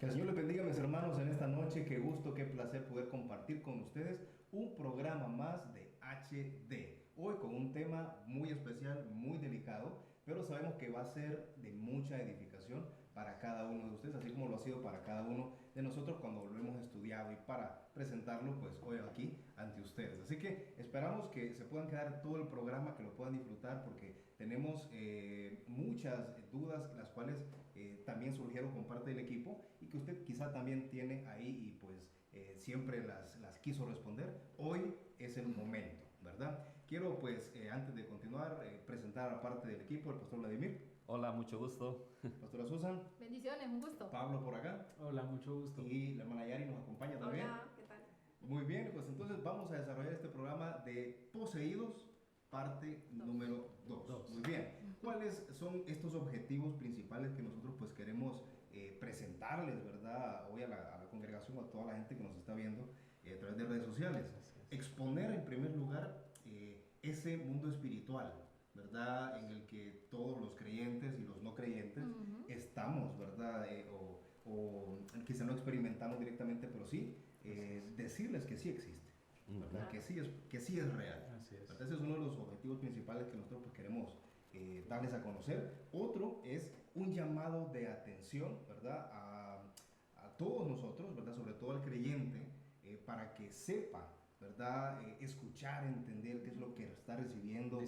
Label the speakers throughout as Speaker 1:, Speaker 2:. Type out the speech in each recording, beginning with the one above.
Speaker 1: Que el Señor les bendiga, mis hermanos, en esta noche. Qué gusto, qué placer poder compartir con ustedes un programa más de HD. Hoy con un tema muy especial, muy delicado, pero sabemos que va a ser de mucha edificación para cada uno de ustedes, así como lo ha sido para cada uno de nosotros cuando lo hemos estudiado y para presentarlo pues hoy aquí ante ustedes. Así que esperamos que se puedan quedar todo el programa, que lo puedan disfrutar, porque tenemos muchas dudas, las cuales también surgieron con parte del equipo y que usted quizá también tiene ahí y pues siempre las quiso responder. Hoy es el momento, ¿verdad? Quiero pues antes de continuar presentar a parte del equipo, el pastor Vladimir.
Speaker 2: Hola, mucho gusto.
Speaker 1: Pastora Susan.
Speaker 3: Bendiciones, un gusto.
Speaker 1: Pablo por acá.
Speaker 4: Hola, mucho gusto.
Speaker 1: Y la hermana Yari nos acompaña también.
Speaker 3: Hola, ¿qué tal?
Speaker 1: Muy bien, pues entonces vamos a desarrollar este programa de Poseídos, parte número 2. Muy bien. ¿Cuáles son estos objetivos principales que nosotros pues queremos presentarles, verdad, hoy a la congregación, a toda la gente que nos está viendo a través de redes sociales? Exponer en primer lugar ese mundo espiritual, ¿verdad? En el que todos los creyentes y los no creyentes estamos, ¿verdad? O quizá no experimentamos directamente, pero sí decirles que sí existe, ¿verdad? Que sí es real.
Speaker 4: Así es.
Speaker 1: Ese es uno de los objetivos principales que nosotros pues, queremos darles a conocer. Otro es un llamado de atención, ¿verdad? A todos nosotros, ¿verdad? Sobre todo al creyente, para que sepa, ¿verdad? Escuchar, entender qué es lo que está recibiendo,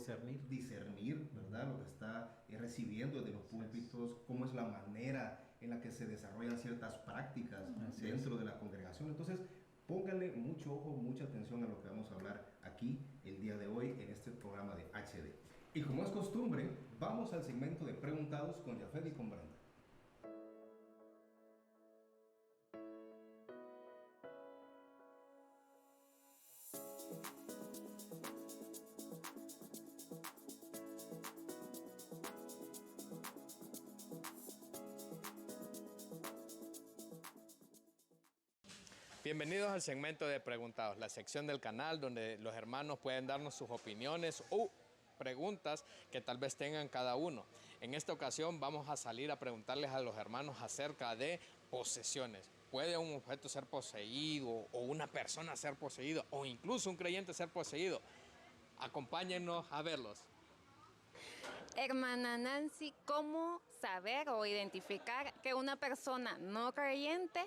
Speaker 1: discernir, ¿verdad? Lo que está recibiendo desde los púlpitos, cómo es la manera en la que se desarrollan ciertas prácticas dentro de la congregación. Entonces, pónganle mucho ojo, mucha atención a lo que vamos a hablar aquí el día de hoy en este programa de HD. Y como es costumbre, vamos al segmento de preguntados con Jafet y con Brenda.
Speaker 5: Bienvenidos al segmento de Preguntados, la sección del canal donde los hermanos pueden darnos sus opiniones o preguntas que tal vez tengan cada uno. En esta ocasión vamos a salir a preguntarles a los hermanos acerca de posesiones. ¿Puede un objeto ser poseído o una persona ser poseído o incluso un creyente ser poseído? Acompáñennos a verlos.
Speaker 6: Hermana Nancy, ¿cómo saber o identificar que una persona no creyente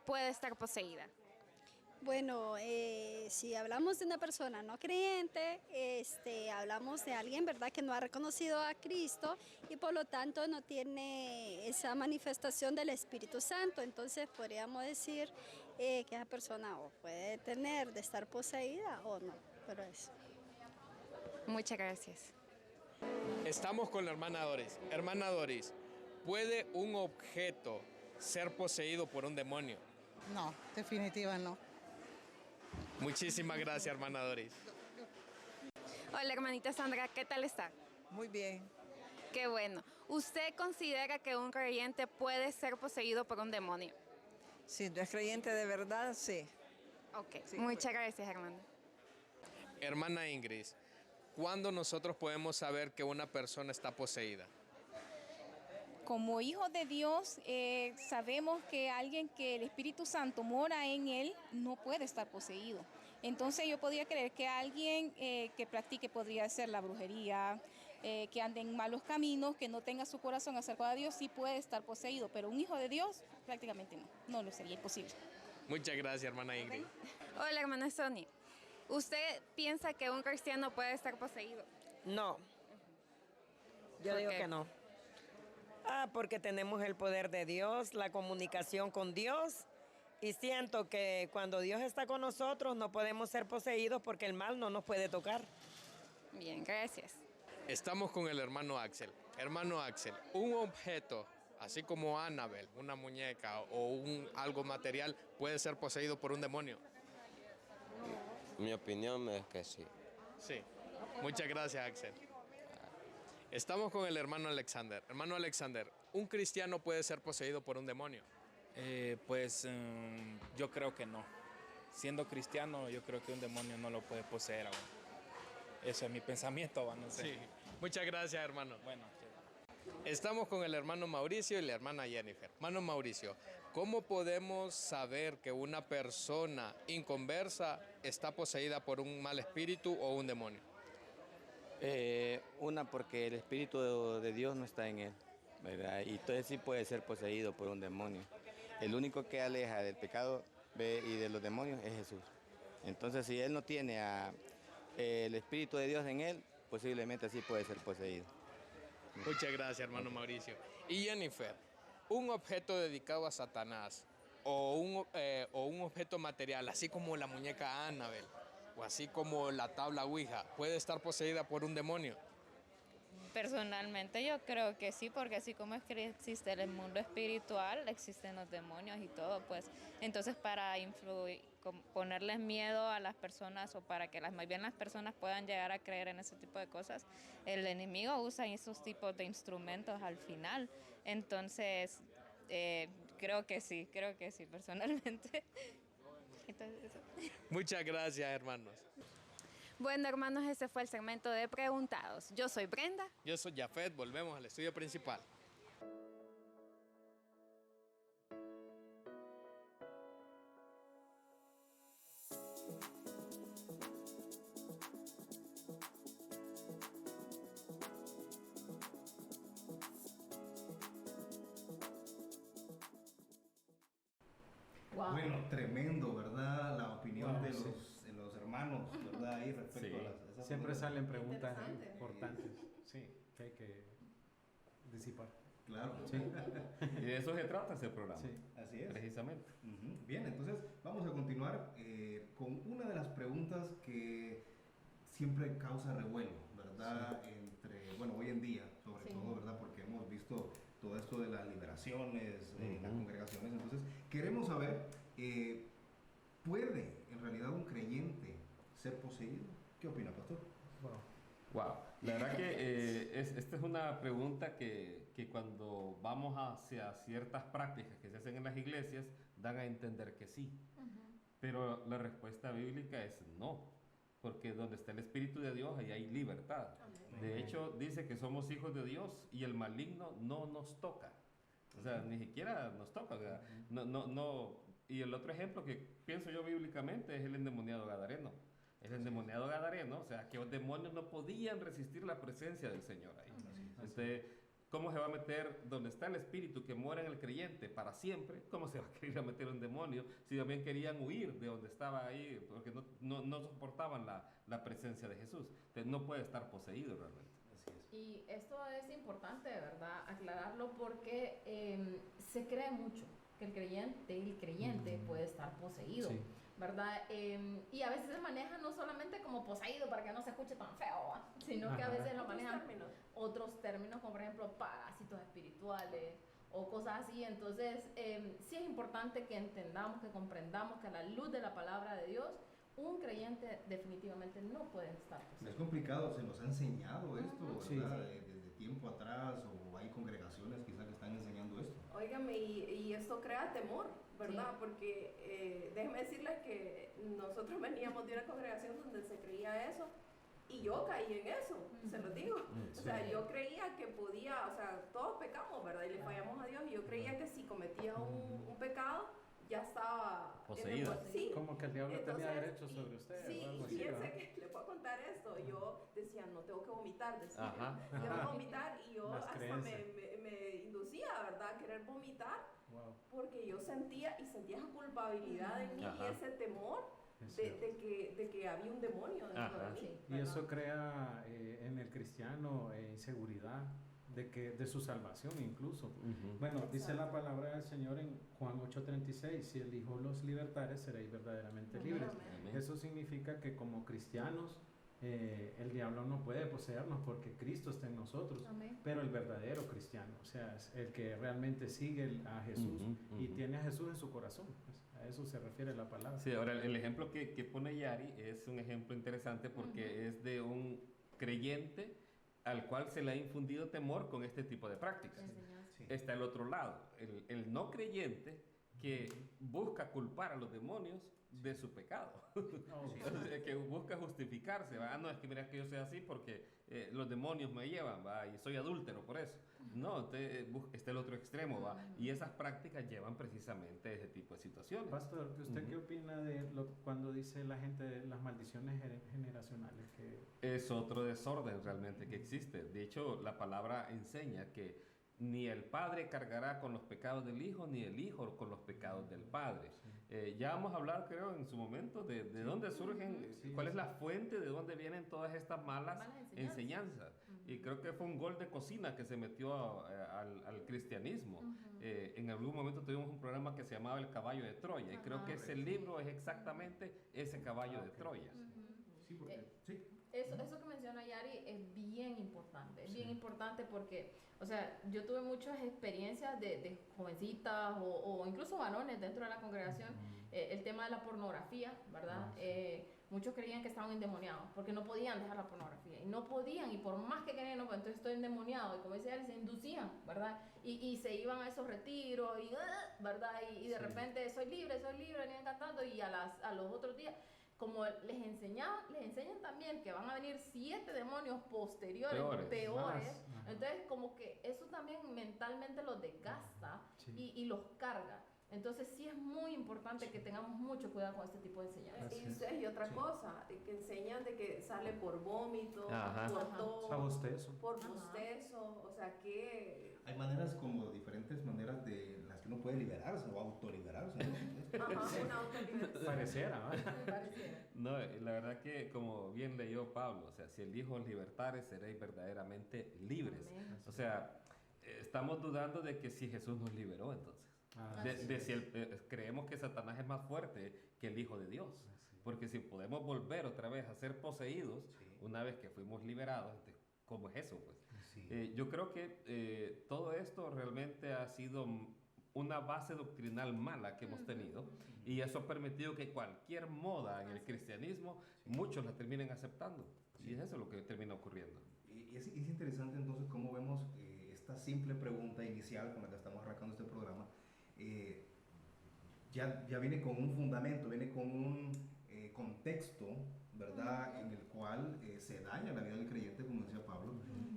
Speaker 6: puede estar poseída?
Speaker 7: Bueno, si hablamos de una persona no creyente, hablamos de alguien, ¿verdad?, que no ha reconocido a Cristo y por lo tanto no tiene esa manifestación del Espíritu Santo. Entonces podríamos decir que esa persona o puede tener de estar poseída o no, pero eso.
Speaker 6: Muchas gracias.
Speaker 5: Estamos con la hermana Doris. Hermana Doris, ¿puede un objeto ser poseído por un demonio?
Speaker 8: No, definitiva no.
Speaker 5: Muchísimas gracias, hermana Doris.
Speaker 6: Hola, hermanita Sandra, ¿qué tal está?
Speaker 8: Muy bien.
Speaker 6: Qué bueno. ¿Usted considera que un creyente puede ser poseído por un demonio?
Speaker 8: Si no es creyente de verdad, sí.
Speaker 6: Ok,
Speaker 8: Sí,
Speaker 6: muchas gracias, hermana.
Speaker 5: Hermana Ingrid, ¿cuándo nosotros podemos saber que una persona está poseída?
Speaker 9: Como hijos de Dios, sabemos que alguien que el Espíritu Santo mora en él no puede estar poseído. Entonces yo podría creer que alguien que practique, podría ser la brujería, que ande en malos caminos, que no tenga su corazón acercado a Dios, sí puede estar poseído, pero un hijo de Dios prácticamente no lo sería imposible.
Speaker 5: Muchas gracias, hermana Ingrid.
Speaker 6: Hola, hermana Sonia. ¿Usted piensa que un cristiano puede estar poseído?
Speaker 10: No, yo
Speaker 6: ¿Por
Speaker 10: digo
Speaker 6: qué?
Speaker 10: que no. Porque tenemos el poder de Dios, la comunicación con Dios, y siento que cuando Dios está con nosotros no podemos ser poseídos porque el mal no nos puede tocar.
Speaker 6: Bien, gracias.
Speaker 5: Estamos con el hermano Axel. Hermano Axel, un objeto, así como Annabelle, una muñeca o algo material, puede ser poseído por un demonio.
Speaker 11: Mi opinión es que sí.
Speaker 5: Sí. Muchas gracias, Axel. Estamos con el hermano Alexander. Hermano Alexander, ¿un cristiano puede ser poseído por un demonio?
Speaker 4: Yo creo que no. Siendo cristiano, yo creo que un demonio no lo puede poseer aún. Eso es mi pensamiento, no sé.
Speaker 5: Sí. Muchas gracias, hermano.
Speaker 4: Bueno,
Speaker 5: Estamos con el hermano Mauricio y la hermana Jennifer. Hermano Mauricio, ¿cómo podemos saber que una persona inconversa está poseída por un mal espíritu o un demonio?
Speaker 2: Una, porque el Espíritu de Dios no está en él, ¿verdad? Y entonces sí puede ser poseído por un demonio. El único que aleja del pecado y de los demonios es Jesús. Entonces, si él no tiene el Espíritu de Dios en él, posiblemente sí puede ser poseído.
Speaker 5: Muchas gracias, hermano Mauricio. Y Jennifer, un objeto dedicado a Satanás o un objeto material, así como la muñeca Annabelle, o así como la tabla Ouija, ¿puede estar poseída por un demonio?
Speaker 3: Personalmente yo creo que sí, porque así como es que existe el mundo espiritual, existen los demonios y todo, pues entonces para ponerles miedo a las personas o para que más bien las personas puedan llegar a creer en ese tipo de cosas, el enemigo usa esos tipos de instrumentos al final. Entonces creo que sí, personalmente. Entonces, eso.
Speaker 5: Muchas gracias, hermanos.
Speaker 6: Bueno, hermanos, ese fue el segmento de Preguntados. Yo soy Brenda.
Speaker 5: Yo soy Jafet, volvemos al estudio principal.
Speaker 1: Wow. Bueno, tremendo, ¿verdad? La opinión de los hermanos, ¿verdad? Ahí respecto a esas
Speaker 12: siempre salen preguntas importantes, sí, que hay que disipar.
Speaker 1: Claro.
Speaker 12: Sí.
Speaker 13: Y de eso se trata este programa.
Speaker 1: Sí, así es.
Speaker 13: Precisamente.
Speaker 1: Bien, entonces vamos a continuar con una de las preguntas que siempre causa revuelo, ¿verdad? Sí. Hoy en día, sobre todo, ¿verdad? Porque hemos visto todo esto de las liberaciones, las congregaciones. Entonces, queremos saber, ¿puede en realidad un creyente ser poseído? ¿Qué opina, pastor?
Speaker 13: Wow. La verdad que esta es una pregunta que cuando vamos hacia ciertas prácticas que se hacen en las iglesias, dan a entender que sí. Pero la respuesta bíblica es no. Porque donde está el Espíritu de Dios, ahí hay libertad. Amén. De hecho, dice que somos hijos de Dios y el maligno no nos toca. O sea, ni siquiera nos toca. O sea, no. Y el otro ejemplo que pienso yo bíblicamente es el endemoniado gadareno. El endemoniado gadareno, o sea, que los demonios no podían resistir la presencia del Señor ahí. Entonces, ¿cómo se va a meter donde está el espíritu que mora en el creyente para siempre? ¿Cómo se va a querer meter un demonio si también querían huir de donde estaba ahí porque no soportaban la presencia de Jesús? Entonces no puede estar poseído realmente.
Speaker 14: Así es. Y esto es importante, ¿verdad? Aclararlo porque se cree mucho que el creyente puede estar poseído. Sí. ¿Verdad? Y a veces se maneja no solamente como poseído para que no se escuche tan feo, sino que a veces lo manejan otros términos, como por ejemplo parásitos espirituales o cosas así. Entonces, sí es importante que entendamos, que comprendamos que a la luz de la palabra de Dios, un creyente definitivamente no puede estar poseído.
Speaker 1: Es complicado, se nos ha enseñado esto, ¿verdad? Sí. Desde tiempo atrás, o hay congregaciones quizás que están enseñando esto.
Speaker 15: Óigame, y esto crea temor, ¿verdad? Sí. Porque déjenme decirles que nosotros veníamos de una congregación donde se creía eso y yo caí en eso, se lo digo. Sí. O sea, yo creía que podía, o sea, todos pecamos, ¿verdad? Y le fallamos a Dios y yo creía que si cometía un pecado ya estaba
Speaker 13: poseído.
Speaker 15: Sí.
Speaker 12: Como que el diablo tenía derecho sobre usted.
Speaker 15: Sí, y fíjense que le puedo contar esto. Yo decía, no tengo que vomitar, decía. Tengo que vomitar y yo hasta me inducía, ¿verdad? A querer vomitar. Wow. Porque yo sentía esa culpabilidad en mí y ese temor de que había un demonio dentro de mí.
Speaker 12: Y eso crea en el cristiano inseguridad de su salvación incluso. Bueno, exacto. Dice la palabra del Señor en Juan 8:36, si el Hijo los libertare, seréis verdaderamente libres. Amén. Eso significa que como cristianos el diablo no puede poseernos porque Cristo está en nosotros. Amén. Pero el verdadero cristiano, o sea, es el que realmente sigue a Jesús y tiene a Jesús en su corazón. A eso se refiere la palabra.
Speaker 13: Sí, ahora el ejemplo que pone Yari es un ejemplo interesante porque es de un creyente al cual se le ha infundido temor con este tipo de prácticas. Sí. Está el otro lado, el no creyente que busca culpar a los demonios de su pecado. Que busca justificarse, ¿va? No, es que mira que yo soy así porque los demonios me llevan, ¿va? Y soy adúltero por eso. No, está el otro extremo, ¿va? Y esas prácticas llevan precisamente a ese tipo de situaciones.
Speaker 12: Pastor, ¿usted qué opina de cuando dice la gente de las maldiciones generacionales?
Speaker 13: Es otro desorden realmente que existe. De hecho, la palabra enseña que ni el padre cargará con los pecados del hijo, ni el hijo con los pecados del padre. Ya vamos a hablar, creo, en su momento, de dónde surgen, cuál es la fuente, de dónde vienen todas estas malas enseñanzas. Y creo que fue un gol de cocina que se metió al cristianismo. En algún momento tuvimos un programa que se llamaba El Caballo de Troya, y creo que ese libro es exactamente ese caballo de Troya.
Speaker 1: Sí, porque,
Speaker 14: Eso que menciona Yari es bien importante, es bien importante porque, o sea, yo tuve muchas experiencias de jovencitas o incluso varones dentro de la congregación, el tema de la pornografía, ¿verdad? Muchos creían que estaban endemoniados porque no podían dejar la pornografía y no podían, y por más que querían, no, pues entonces estoy endemoniado, y como decía Yari, se inducían, ¿verdad? Y se iban a esos retiros, y, ¿verdad? Y de repente soy libre, venían cantando, y a los otros días, como les enseñan también que van a venir 7 demonios posteriores, peores. Entonces como que eso también mentalmente los desgasta y los carga. Entonces sí es muy importante que tengamos mucho cuidado con este tipo de enseñanzas.
Speaker 15: Y otra cosa, que enseñan de que sale por vómito, por tos, por bostezo, o sea que...
Speaker 1: Hay maneras como diferentes maneras de las que uno puede liberarse o autoliberarse, ¿no?
Speaker 15: Una autoliberación.
Speaker 12: Pareciera,
Speaker 13: No, la verdad que como bien leyó Pablo, o sea, si el Hijo os libertare, seréis verdaderamente libres.
Speaker 14: Amén.
Speaker 13: O sea, estamos dudando de que si Jesús nos liberó entonces. De si creemos que Satanás es más fuerte que el Hijo de Dios. Porque si podemos volver otra vez a ser poseídos, una vez que fuimos liberados, ¿cómo es eso? Pues? Yo creo que todo esto realmente ha sido una base doctrinal mala que hemos tenido, y eso ha permitido que cualquier moda en el cristianismo, muchos la terminen aceptando. Y es eso lo que termina ocurriendo.
Speaker 1: Y es interesante entonces cómo vemos esta simple pregunta inicial con la que estamos arrancando este programa. Ya viene con un fundamento, viene con un contexto, ¿verdad? En el cual se daña la vida del creyente, como decía Pablo,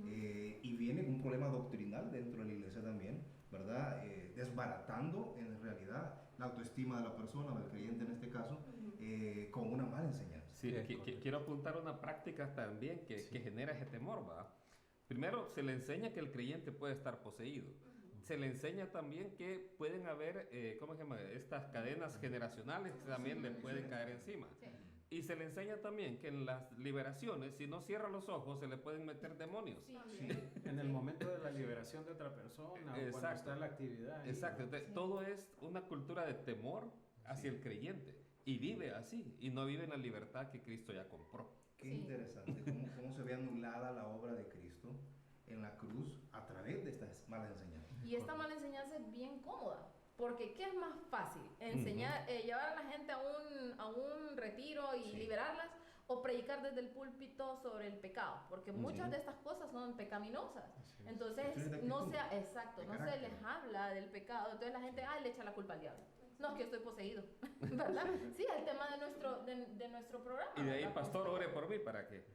Speaker 1: y viene con un problema doctrinal dentro de la iglesia también, ¿verdad? Desbaratando en realidad la autoestima de la persona, del creyente en este caso, con una mala enseñanza.
Speaker 13: Sí, quiero apuntar una práctica también que genera ese temor, ¿va? Primero, se le enseña que el creyente puede estar poseído. Se le enseña también que pueden haber, ¿cómo se llama? Estas cadenas generacionales que también le pueden caer encima. Y se le enseña también que en las liberaciones, si no cierra los ojos, se le pueden meter demonios.
Speaker 12: En el momento de la liberación de otra persona, o cuando está en la actividad.
Speaker 13: Exacto. Entonces, todo es una cultura de temor hacia el creyente. Y vive así, y no vive en la libertad que Cristo ya compró.
Speaker 1: Qué interesante, cómo se ve anulada la obra de Cristo en la cruz a través de estas malas enseñanzas.
Speaker 14: Y esta mala enseñanza es bien cómoda, porque ¿qué es más fácil? Enseñar, llevar a la gente a un retiro y liberarlas, o predicar desde el púlpito sobre el pecado, porque muchas de estas cosas son pecaminosas. Entonces no se les habla del pecado, entonces la gente le echa la culpa al diablo. No, es que estoy poseído, ¿verdad? Sí, el tema de nuestro programa.
Speaker 13: Y de ahí, pastor, ore por mí para que...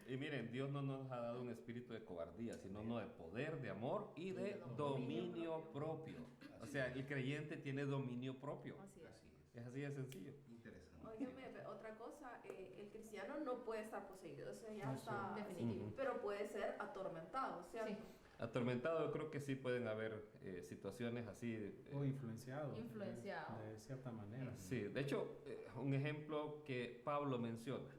Speaker 13: Y miren, Dios no nos ha dado un espíritu de cobardía, sino de poder, de amor y de dominio propio. O sea, el creyente tiene dominio propio.
Speaker 14: Así es.
Speaker 13: Es así de sencillo.
Speaker 1: Interesante.
Speaker 15: Óigame, otra cosa, el cristiano no puede estar poseído, eso ya está definitivo, pero puede ser atormentado, ¿cierto?
Speaker 13: Atormentado, yo creo que sí pueden haber situaciones así.
Speaker 12: O influenciado.
Speaker 14: De
Speaker 12: cierta manera.
Speaker 13: Sí, de hecho, un ejemplo que Pablo menciona,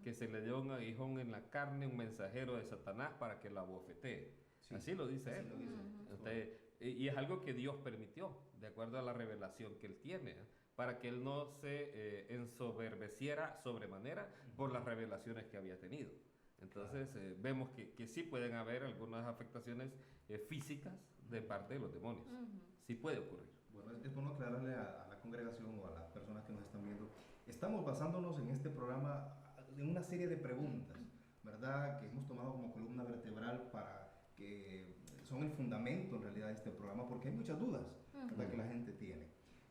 Speaker 13: que se le dio un aguijón en la carne, un mensajero de Satanás para que la abofetee. Así lo dice él. Entonces, y es algo que Dios permitió, de acuerdo a la revelación que él tiene, para que él no se ensoberbeciera sobremanera por las revelaciones que había tenido. Entonces vemos que sí pueden haber algunas afectaciones físicas de parte de los demonios. Sí puede ocurrir.
Speaker 1: Bueno, es bueno aclararle a la congregación o a las personas que nos están viendo. Estamos basándonos en este programa en una serie de preguntas, ¿verdad? Que hemos tomado como columna vertebral para que son el fundamento en realidad de este programa, porque hay muchas dudas, ¿verdad? Que la gente tiene.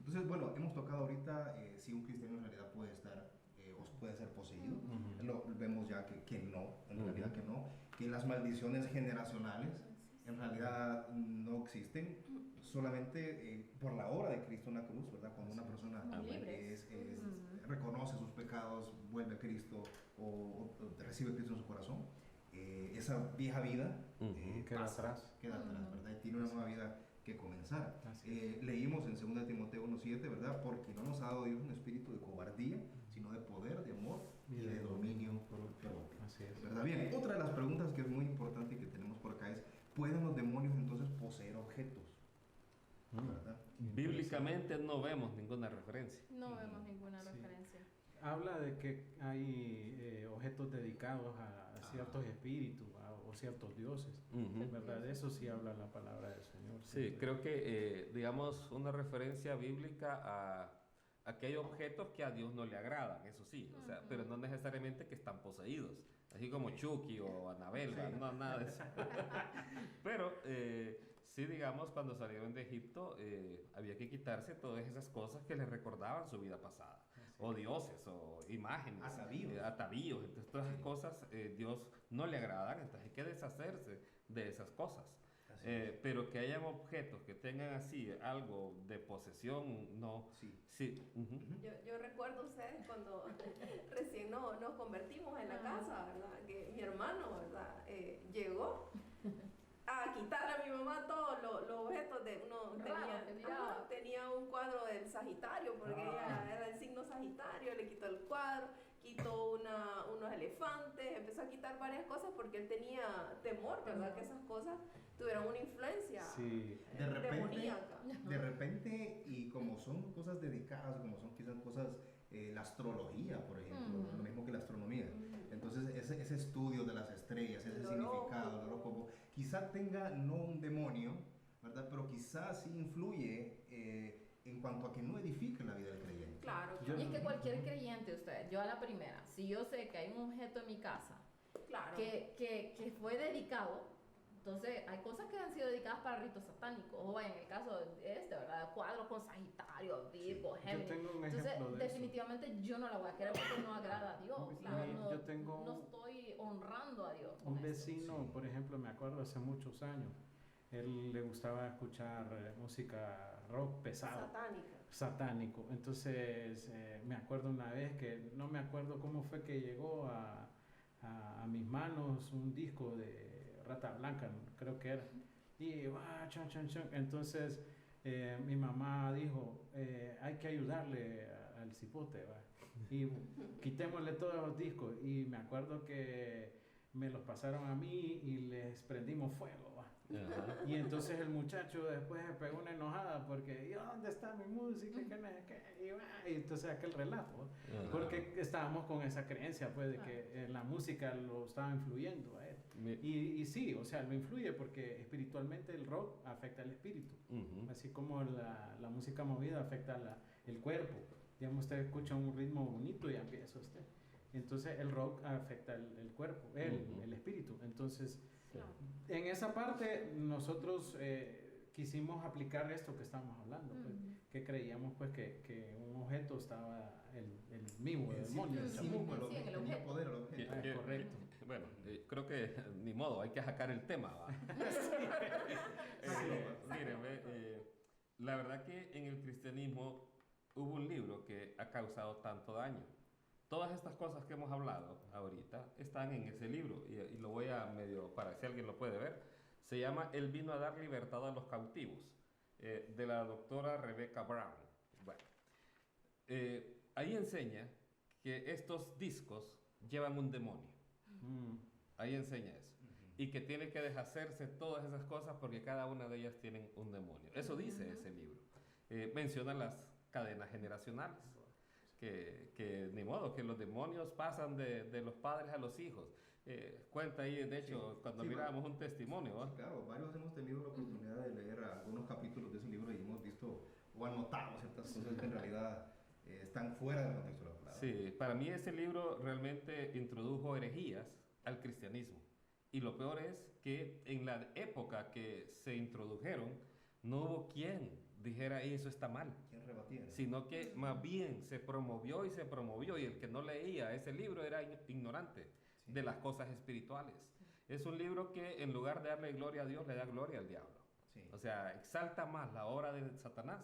Speaker 1: Entonces, bueno, hemos tocado ahorita si un cristiano en realidad puede estar o puede ser poseído. Lo vemos ya que no, en realidad que no, que las maldiciones generacionales en realidad no existen, solamente por la obra de Cristo en la cruz, ¿verdad? Cuando una persona reconoce sus pecados, vuelve a Cristo o recibe a Cristo en su corazón, esa vieja vida queda atrás, ¿verdad? Y tiene una nueva vida que comenzar. Leímos en 2 Timoteo 1:7, ¿verdad? Porque no nos ha dado Dios un espíritu de cobardía, sino de poder, de amor y de dominio propio. ¿Verdad? Bien, otra de las preguntas que es muy importante y que tenemos por acá es, ¿pueden los demonios entonces poseer objetos? ¿Verdad?
Speaker 13: Bíblicamente no vemos ninguna referencia.
Speaker 14: No vemos ninguna referencia.
Speaker 12: Habla de que hay objetos dedicados a ciertos espíritus o ciertos dioses, ¿verdad? De eso sí habla la palabra del Señor.
Speaker 13: Sí, creo que, digamos, una referencia bíblica a que hay objetos que a Dios no le agradan, eso sí, o sea, pero no necesariamente que están poseídos, así como Chucky o Anabel, no, nada de eso. Pero sí, digamos, cuando salieron de Egipto, había que quitarse todas esas cosas que les recordaban su vida pasada. O dioses, o imágenes, atavíos. Entonces, todas esas cosas Dios no le agradan, entonces hay que deshacerse de esas cosas. Pero que hayan objetos que tengan así algo de posesión, no. Sí.
Speaker 15: Yo recuerdo ustedes cuando recién nos convertimos en la casa, ¿verdad? Que mi hermano, ¿verdad? Llegó a quitarle a mi mamá todos los objetos de uno. Tenía un cuadro del Sagitario, porque ella era el signo Sagitario, le quitó el cuadro, quitó unos elefantes, empezó a quitar varias cosas porque él tenía temor, ¿verdad? Que esas cosas tuvieran una influencia demoníaca.
Speaker 1: De repente, y como son cosas dedicadas, como son quizás cosas, la astrología, por ejemplo, lo mismo que la astronomía. Entonces, ese estudio de las estrellas, ese significado, el horóscopo, quizá tenga no un demonio, ¿verdad? Pero quizás sí influye en cuanto a que no edifique la vida del creyente.
Speaker 14: Claro, y es que cualquier creyente, yo a la primera, si yo sé que hay un objeto en mi casa que fue dedicado, entonces hay cosas que han sido dedicadas para ritos satánicos, o en el caso de ¿verdad? Cuadros con Sagitario, Virgo, Géminis. Entonces, definitivamente yo no la voy a querer porque no agrada a Dios. No estoy honrando a Dios.
Speaker 12: Un vecino, por ejemplo, me acuerdo hace muchos años, él le gustaba escuchar música rock pesado. Satánico. Entonces, me acuerdo una vez que, no me acuerdo cómo fue que llegó a mis manos un disco de Rata Blanca, creo que era. Y entonces mi mamá dijo, hay que ayudarle al cipote, y quitémosle todos los discos. Y me acuerdo que me los pasaron a mí y les prendimos fuego. Y entonces el muchacho después se pegó una enojada porque ¿dónde está mi música? Y entonces aquel relato, porque estábamos con esa creencia pues de que la música lo estaba influyendo a él. Y sí, o sea, lo influye porque espiritualmente el rock afecta al espíritu, así como la música movida afecta el cuerpo. Digamos, usted escucha un ritmo bonito y empieza usted. Entonces el rock afecta el cuerpo, el espíritu. Entonces, en esa parte nosotros quisimos aplicar esto que estamos hablando, pues, que creíamos pues que un objeto estaba el mismo demonio,
Speaker 1: el objeto.
Speaker 12: Correcto.
Speaker 13: Bueno, creo que ni modo, hay que sacar el tema. Miren, la verdad que en el cristianismo hubo un libro que ha causado tanto daño. Todas estas cosas que hemos hablado ahorita están en ese libro y lo voy a medio, para si alguien lo puede ver. Se llama Él vino a dar libertad a los cautivos, de la doctora Rebecca Brown. Bueno, ahí enseña que estos discos llevan un demonio. Ahí enseña eso. Y que tiene que deshacerse todas esas cosas porque cada una de ellas tienen un demonio. Eso dice ese libro. Menciona las cadenas generacionales. Que ni modo, que los demonios pasan de los padres a los hijos. Cuenta ahí, de hecho, cuando mirábamos un testimonio.
Speaker 1: Claro, varios hemos tenido la oportunidad de leer algunos capítulos de ese libro y hemos visto o anotado ciertas cosas que en realidad están fuera del contexto de la palabra.
Speaker 13: Sí, para mí ese libro realmente introdujo herejías al cristianismo. Y lo peor es que en la época que se introdujeron, no hubo quien dijera eso está mal.
Speaker 1: ¿Quién rebatía?
Speaker 13: Sino que más bien se promovió y el que no leía ese libro era ignorante de las cosas espirituales. Es un libro que en lugar de darle gloria a Dios, le da gloria al diablo. O sea, exalta más la obra de Satanás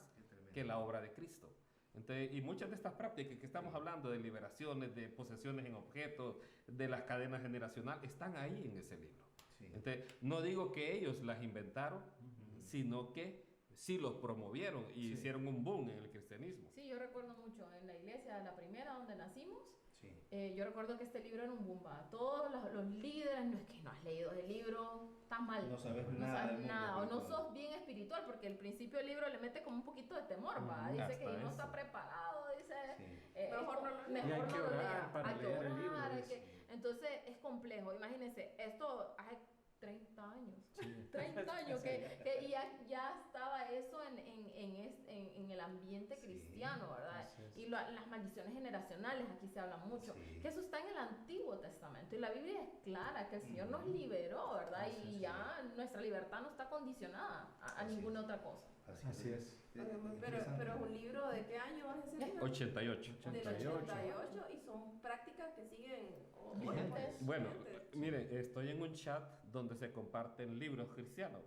Speaker 13: que la obra de Cristo. Entonces, y muchas de estas prácticas que estamos hablando de liberaciones, de posesiones en objetos, de las cadenas generacionales, están ahí en ese libro. Entonces, no digo que ellos las inventaron, sino que sí los promovieron y hicieron un boom en el cristianismo.
Speaker 14: Sí, yo recuerdo mucho en la iglesia, la primera donde nacimos, yo recuerdo que este libro era un boom. Todos los líderes, no es que no has leído el libro, está mal.
Speaker 1: No sabes
Speaker 14: no
Speaker 1: nada.
Speaker 14: sabes nada, o no sos bien espiritual, porque el principio del libro le mete como un poquito de temor, ¿va? Dice que no está preparado, dice, mejor no lo lea. Hay que orar, entonces es complejo. Imagínense, esto hace 30 años. 30 años que ya estaba eso en el ambiente cristiano, ¿verdad? Y las maldiciones generacionales, aquí se habla mucho, que eso está en el Antiguo Testamento. Y la Biblia es clara, que el Señor nos liberó, ¿verdad? Y ya nuestra libertad no está condicionada a ninguna otra cosa.
Speaker 1: Así es.
Speaker 15: Pero es un libro, ¿de qué año es ese libro?
Speaker 13: 88.
Speaker 15: Del 88, y son prácticas que siguen vigentes.
Speaker 13: Bueno, miren, estoy en un chat donde se comparten libros cristianos.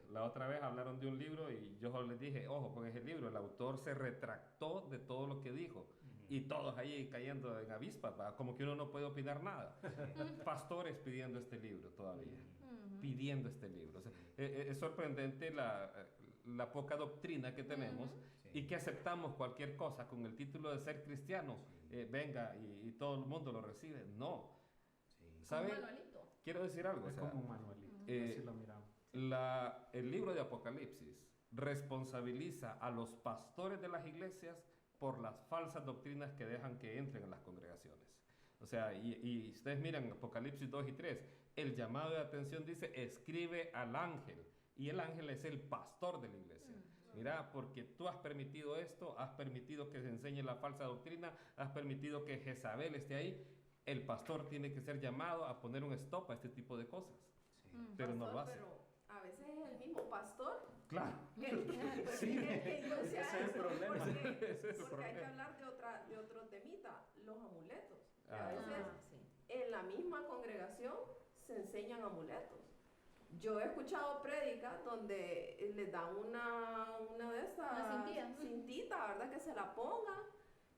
Speaker 13: La otra vez hablaron de un libro y yo les dije, ojo, con ese libro el autor se retractó de todo lo que dijo. Y todos ahí cayendo en avispas, ¿va? Como que uno no puede opinar nada. Pastores pidiendo este libro todavía. Pidiendo este libro. O sea, es sorprendente la poca doctrina que tenemos y que aceptamos cualquier cosa con el título de ser cristiano. Venga y todo el mundo lo recibe. No. ¿Sabe? Quiero decir algo.
Speaker 12: Es como un manualito. Así lo miramos.
Speaker 13: El libro de Apocalipsis responsabiliza a los pastores de las iglesias por las falsas doctrinas que dejan que entren en las congregaciones. O sea, y ustedes miran Apocalipsis 2 y 3, el llamado de atención dice, escribe al ángel, y el ángel es el pastor de la iglesia. Mira, porque tú has permitido esto, has permitido que se enseñe la falsa doctrina, has permitido que Jezabel esté ahí, el pastor tiene que ser llamado a poner un stop a este tipo de cosas. Pero no lo hace.
Speaker 15: Pero a veces es el mismo pastor.
Speaker 13: Claro.
Speaker 15: Ese
Speaker 13: es el problema.
Speaker 15: Porque hay que hablar de otro temita, los amuletos. A veces en la misma congregación se enseñan amuletos. Yo he escuchado prédicas donde les dan una de estas cintita, ¿verdad? Que se la pongan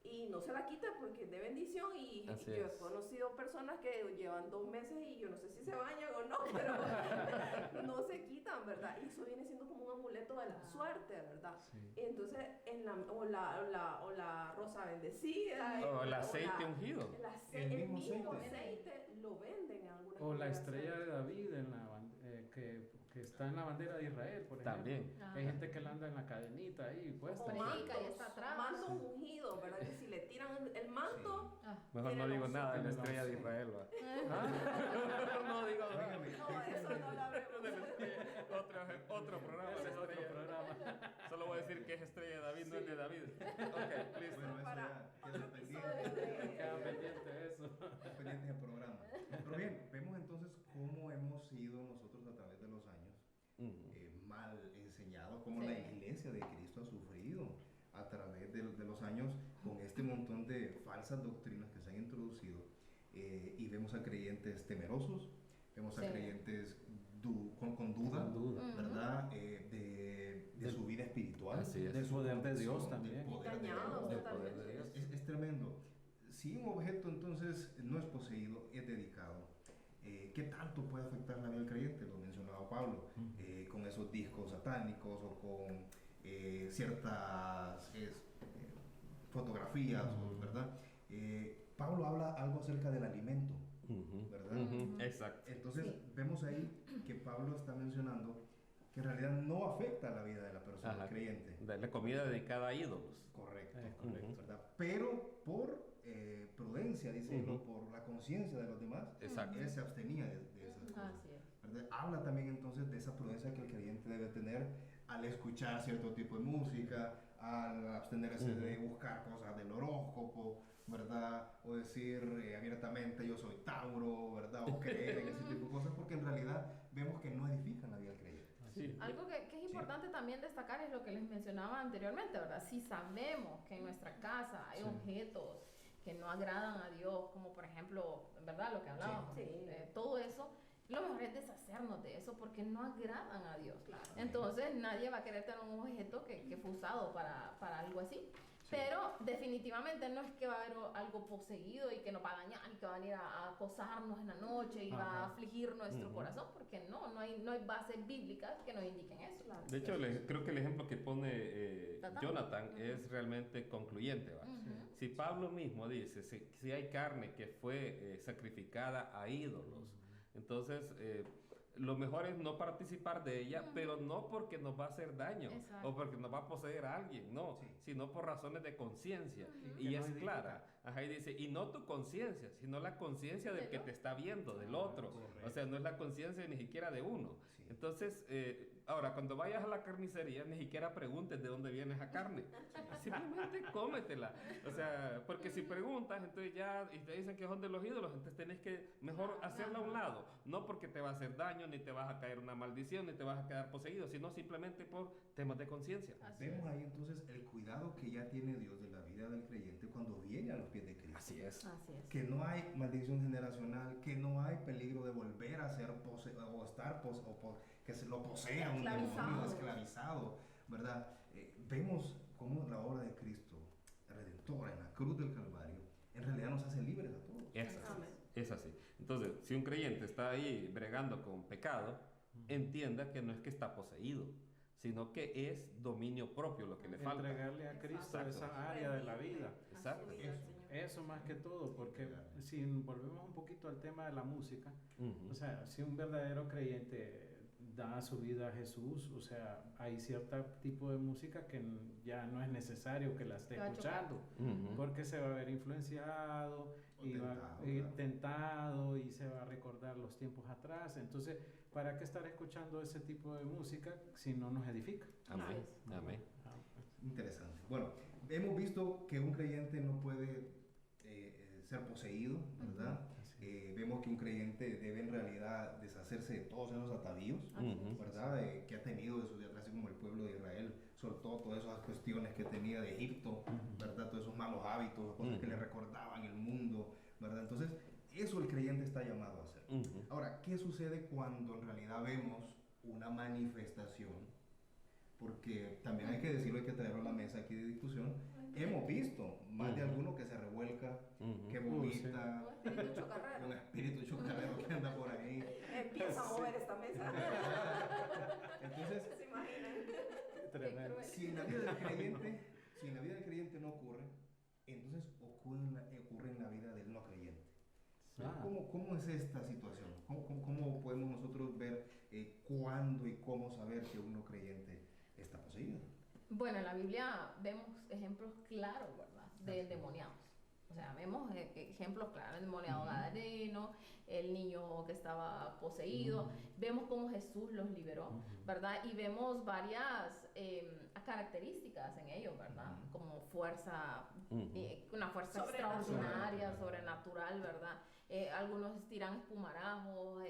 Speaker 15: y no se la quiten porque es de bendición. Y yo he conocido personas que llevan 2 meses y yo no sé si se bañan o no, pero no se quitan, ¿verdad? Y eso viene siendo como un amuleto de la suerte, ¿verdad? Entonces, o la rosa bendecida,
Speaker 13: o el aceite ungido.
Speaker 15: El mismo aceite lo venden en algunas
Speaker 12: O la estrella de David en que está en la bandera de Israel, por ejemplo.
Speaker 13: También.
Speaker 12: Hay gente que la anda en la cadenita ahí puesta.
Speaker 15: Mantos ungidos, ¿verdad? Que si le tiran el manto...
Speaker 13: Mejor no digo nada de la estrella de Israel, ¿va? No digo nada.
Speaker 15: No, eso no lo hablemos.
Speaker 13: Otro programa. Solo voy a decir que es estrella de David, no es de David. Ok, listo.
Speaker 1: Bueno, eso queda pendiente eso. Pendientes del programa. Pero bien, vemos entonces cómo hemos sido nosotros a través de los años mal enseñados, cómo la iglesia de Cristo ha sufrido a través de los años con este montón de falsas doctrinas que se han introducido, y vemos a creyentes temerosos, vemos a creyentes con duda, ¿verdad? De su vida espiritual,
Speaker 12: del poder de Dios también.
Speaker 1: Es tremendo. Si un objeto entonces no es poseído, es dedicado, ¿qué tanto puede afectar la vida del creyente? Lo mencionaba Pablo, con esos discos satánicos o con ciertas fotografías, ¿verdad? Pablo habla algo acerca del alimento, ¿verdad?
Speaker 13: Exacto.
Speaker 1: Entonces vemos ahí que Pablo está mencionando que en realidad no afecta a la vida de la persona creyente.
Speaker 13: La comida dedicada a ídolos.
Speaker 1: Correcto, ¿verdad? Pero por prudencia, dice él, por la conciencia de los demás, él se abstenía de esas cosas. ¿Verdad? Habla también entonces de esa prudencia que el creyente debe tener al escuchar cierto tipo de música, al abstenerse de buscar cosas del horóscopo, ¿verdad? O decir abiertamente yo soy Tauro, ¿verdad? O creer en ese tipo de cosas, porque en realidad vemos que no edifican la vida del creyente.
Speaker 14: Algo que es importante importante también destacar es lo que les mencionaba anteriormente, ¿verdad? Si sabemos que en nuestra casa hay objetos que no agradan a Dios, como por ejemplo, ¿verdad? Lo que hablábamos, todo eso, lo mejor es deshacernos de eso porque no agradan a Dios. Claro. Entonces nadie va a querer tener un objeto que fue usado para algo así. Pero definitivamente no es que va a haber algo poseído y que nos va a dañar y que va a venir a acosarnos en la noche y va a afligir nuestro corazón, porque no hay bases bíblicas que nos indiquen eso.
Speaker 13: De hecho, creo que el ejemplo que pone Jonathan es realmente concluyente. ¿Va? Si Pablo mismo dice, si hay carne que fue sacrificada a ídolos, entonces lo mejor es no participar de ella, pero no porque nos va a hacer daño o porque nos va a poseer a alguien, no, sino por razones de conciencia. Y es clara. Ajá, y dice, y no tu conciencia, sino la conciencia del que te está viendo, del otro. O sea, no es la conciencia ni siquiera de uno. Entonces, ahora, cuando vayas a la carnicería, ni siquiera preguntes de dónde viene esa carne. Simplemente cómetela. O sea, porque si preguntas, entonces ya y te dicen que son de los ídolos, entonces tenés que mejor hacerla a un lado. No porque te va a hacer daño, ni te vas a caer una maldición, ni te vas a quedar poseído, sino simplemente por temas de conciencia.
Speaker 1: Vemos ahí entonces el cuidado que ya tiene Dios de la vida del creyente cuando viene a los pies de Cristo.
Speaker 13: Así es.
Speaker 1: Que no hay maldición generacional, que no hay peligro de volver a ser que se lo posea un demonio esclavizado, ¿verdad? Vemos cómo la obra de Cristo redentora en la cruz del Calvario en realidad nos hace libres a todos.
Speaker 13: Es así. Entonces, si un creyente está ahí bregando con pecado, entienda que no es que está poseído, sino que es dominio propio lo que le falta.
Speaker 12: Entregarle a Cristo esa área de la vida.
Speaker 13: Exacto.
Speaker 12: Eso más que todo, porque si volvemos un poquito al tema de la música, o sea, si un verdadero creyente da su vida a Jesús, o sea, hay cierto tipo de música que ya no es necesario que la esté escuchando, porque se va a ver influenciado y va a ir tentado y se va a recordar los tiempos atrás. Entonces, ¿para qué estar escuchando ese tipo de música si no nos edifica?
Speaker 13: Amén. Amén.
Speaker 1: Interesante. Bueno, hemos visto que un creyente no puede ser poseído, ¿verdad? Vemos que un creyente debe en realidad deshacerse de todos esos atavíos, ¿verdad? Que ha tenido de su día atrás, como el pueblo de Israel soltó todas esas cuestiones que tenía de Egipto, ¿verdad? Todos esos malos hábitos, cosas que le recordaban el mundo, ¿verdad? Entonces, eso el creyente está llamado a hacer. Ahora, ¿qué sucede cuando en realidad vemos una manifestación? Porque también hay que decirlo, hay que traerlo a la mesa aquí de discusión. Hemos visto más de alguno que se revuelca, que vomita, un espíritu chocarrero que anda por ahí.
Speaker 15: Empieza a mover esta mesa.
Speaker 1: Entonces,
Speaker 15: ¿se imaginan?
Speaker 1: Si en la vida del creyente no ocurre, entonces ocurre en la vida del no creyente. ¿Cómo es esta situación? ¿Cómo podemos nosotros ver cuándo y cómo saber que un no creyente está poseído?
Speaker 14: Bueno, en la Biblia vemos ejemplos claros, ¿verdad? De endemoniados. O sea, vemos ejemplos claros, el endemoniado gadareno, el niño que estaba poseído. Vemos cómo Jesús los liberó, ¿verdad? Y vemos varias características en ellos, ¿verdad? Como fuerza, una fuerza extraordinaria, sobrenatural, ¿verdad? Algunos tiran espumarajos.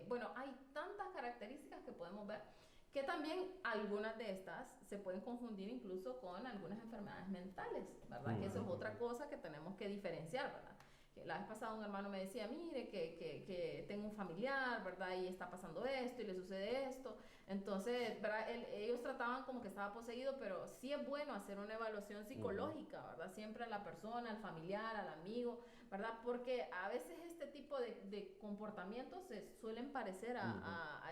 Speaker 14: Bueno, hay tantas características que podemos ver que también algunas de estas se pueden confundir incluso con algunas enfermedades mentales, ¿verdad? Que eso es otra cosa que tenemos que diferenciar, ¿verdad? Que la vez pasada un hermano me decía, mire, que tengo un familiar, ¿verdad? Y está pasando esto y le sucede esto. Entonces, ¿verdad? Ellos trataban como que estaba poseído, pero sí es bueno hacer una evaluación psicológica, ¿verdad? Siempre a la persona, al familiar, al amigo, ¿verdad? Porque a veces este tipo de comportamientos se suelen parecer a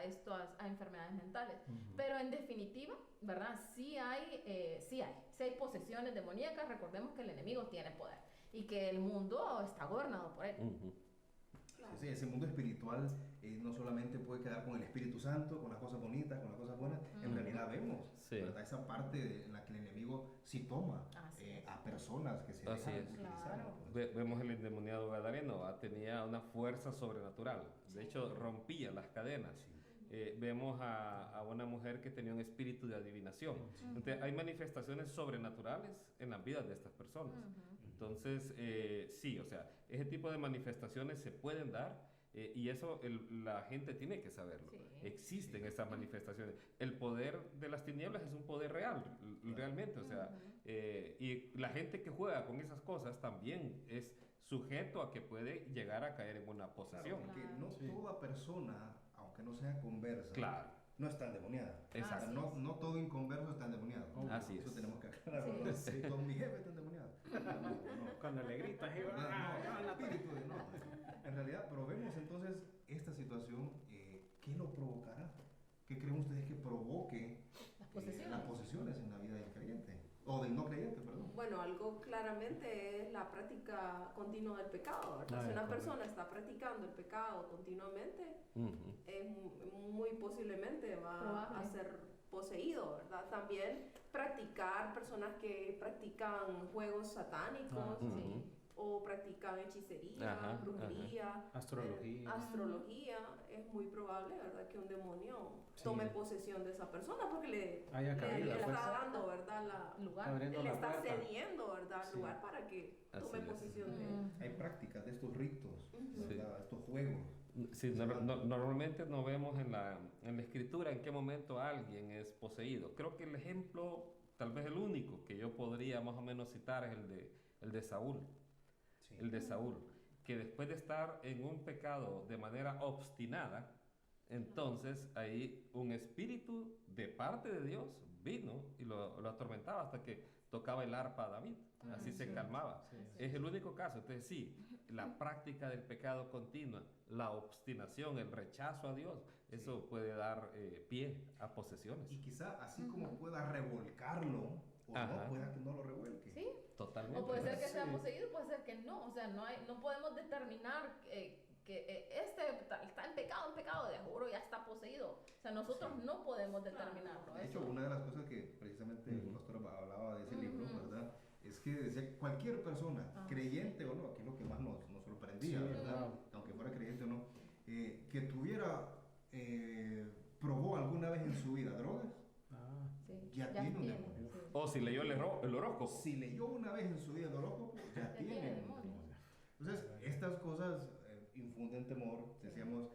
Speaker 14: enfermedades mentales. Pero en definitiva, ¿verdad? Sí hay posesiones demoníacas. Recordemos que el enemigo tiene poder y que el mundo está gobernado por él.
Speaker 1: Sí, ese mundo espiritual no solamente puede quedar con el Espíritu Santo, con las cosas bonitas, con las cosas buenas. En realidad vemos, ¿verdad? Esa parte en la que el enemigo sí toma a personas que se dejan utilizar.
Speaker 13: Vemos el endemoniado gadareno, tenía una fuerza sobrenatural. De hecho, rompía las cadenas. Vemos a una mujer que tenía un espíritu de adivinación. Entonces, hay manifestaciones sobrenaturales en las vidas de estas personas. Entonces, sí, o sea, ese tipo de manifestaciones se pueden dar Y eso la gente tiene que saberlo.
Speaker 14: Sí.
Speaker 13: Existen esas manifestaciones. El poder de las tinieblas es un poder real, realmente. O sea, y la gente que juega con esas cosas también es sujeto a que puede llegar a caer en una posesión.
Speaker 1: Claro, porque no toda persona, aunque no sea conversa, no está endemoniada.
Speaker 13: Exacto.
Speaker 1: No todo inconverso está endemoniado.
Speaker 13: Así
Speaker 1: Eso
Speaker 13: es.
Speaker 1: tenemos que aclararlo. ¿No?
Speaker 13: Sí.
Speaker 1: Todo mi jefe está endemoniado.
Speaker 12: Cuando le gritas,
Speaker 1: el espíritu de no. En realidad, pero vemos entonces esta situación, ¿qué lo provocará? ¿Qué creen ustedes que provoque las posesiones en la vida del creyente? O del no creyente, perdón.
Speaker 15: Bueno, algo claramente es la práctica continua del pecado, ¿verdad? Si una persona está practicando el pecado continuamente, muy posiblemente va a ser poseído, ¿verdad? También practicar, personas que practican juegos satánicos, o practican hechicería, brujería, astrología, es muy probable, ¿verdad?, que un demonio tome posesión de esa persona porque le está dando, ¿verdad?, le está cediendo, ¿verdad?, lugar para que tome posesión de él.
Speaker 1: Hay prácticas de estos ritos, ¿verdad? Estos juegos.
Speaker 13: Sí, normalmente no vemos en la escritura en qué momento alguien es poseído. Creo que el ejemplo, tal vez el único que yo podría más o menos citar es el de Saúl. El de Saúl, que después de estar en un pecado de manera obstinada, entonces ahí un espíritu de parte de Dios vino y lo atormentaba hasta que tocaba el arpa a David. Así se calmaba. Es el único caso. Entonces sí, la práctica del pecado continua, la obstinación, el rechazo a Dios, eso puede dar pie a posesiones.
Speaker 1: Y quizá así como pueda revolcarlo, o no pueda que no lo revuelque.
Speaker 14: Sí.
Speaker 13: Totalmente.
Speaker 14: O puede ser que sea poseído, puede ser que no. O sea, no podemos determinar que este está en pecado, de juro ya está poseído. O sea, nosotros no podemos determinarlo.
Speaker 1: De hecho, una de las cosas que precisamente el pastor hablaba de ese libro, ¿verdad?, es que decía cualquier persona, creyente o no, aquí es lo que más nos sorprendía, ¿verdad?, aunque fuera creyente o no, que probó alguna vez en su vida drogas, ya tiene un demonio.
Speaker 13: O si leyó el horóscopo.
Speaker 1: Si leyó una vez en su vida el horóscopo, ya tiene un demonio. Entonces, estas cosas infunden temor, decíamos,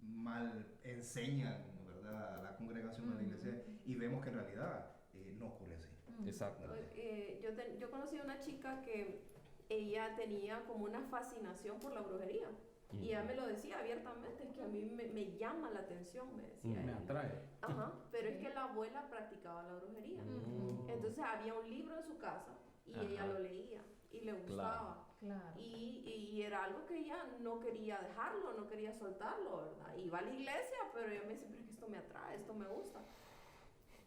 Speaker 1: mal enseñan, ¿verdad?, a la congregación, a la iglesia, y vemos que en realidad no ocurre así.
Speaker 13: Exacto.
Speaker 15: Yo conocí a una chica que ella tenía como una fascinación por la brujería. Y ella me lo decía abiertamente, es que a mí me llama la atención, me decía.
Speaker 12: Me atrae.
Speaker 15: Ajá, pero es que la abuela practicaba la brujería. Entonces había un libro en su casa y ella lo leía y le gustaba.
Speaker 14: Claro.
Speaker 15: Y era algo que ella no quería dejarlo, no quería soltarlo, ¿verdad? Iba a la iglesia, pero ella me decía, pero es que esto me atrae, esto me gusta.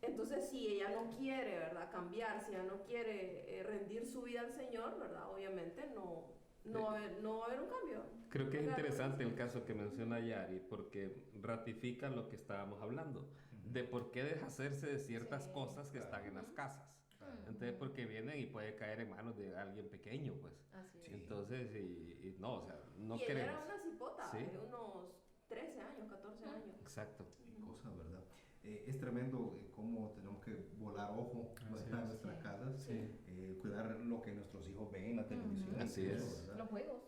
Speaker 15: Entonces, si ella no quiere, ¿verdad?, cambiar, si ella no quiere rendir su vida al Señor, ¿verdad?, obviamente no va a haber un cambio.
Speaker 13: Creo que es interesante el caso que menciona Yari, porque ratifica lo que estábamos hablando, de por qué deshacerse de ciertas cosas que están en las casas. Entonces, porque vienen y puede caer en manos de alguien pequeño, pues.
Speaker 15: Así es.
Speaker 13: Entonces, y no, o sea, no
Speaker 15: y
Speaker 13: queremos.
Speaker 15: ella era una cipota, de unos 13 años, 14 años.
Speaker 13: Exacto.
Speaker 1: Qué cosa, ¿verdad? Es tremendo cómo tenemos que volar ojo en nuestras casas, cuidar lo que nuestros hijos ven en la televisión.
Speaker 13: Así es.
Speaker 14: Los juegos,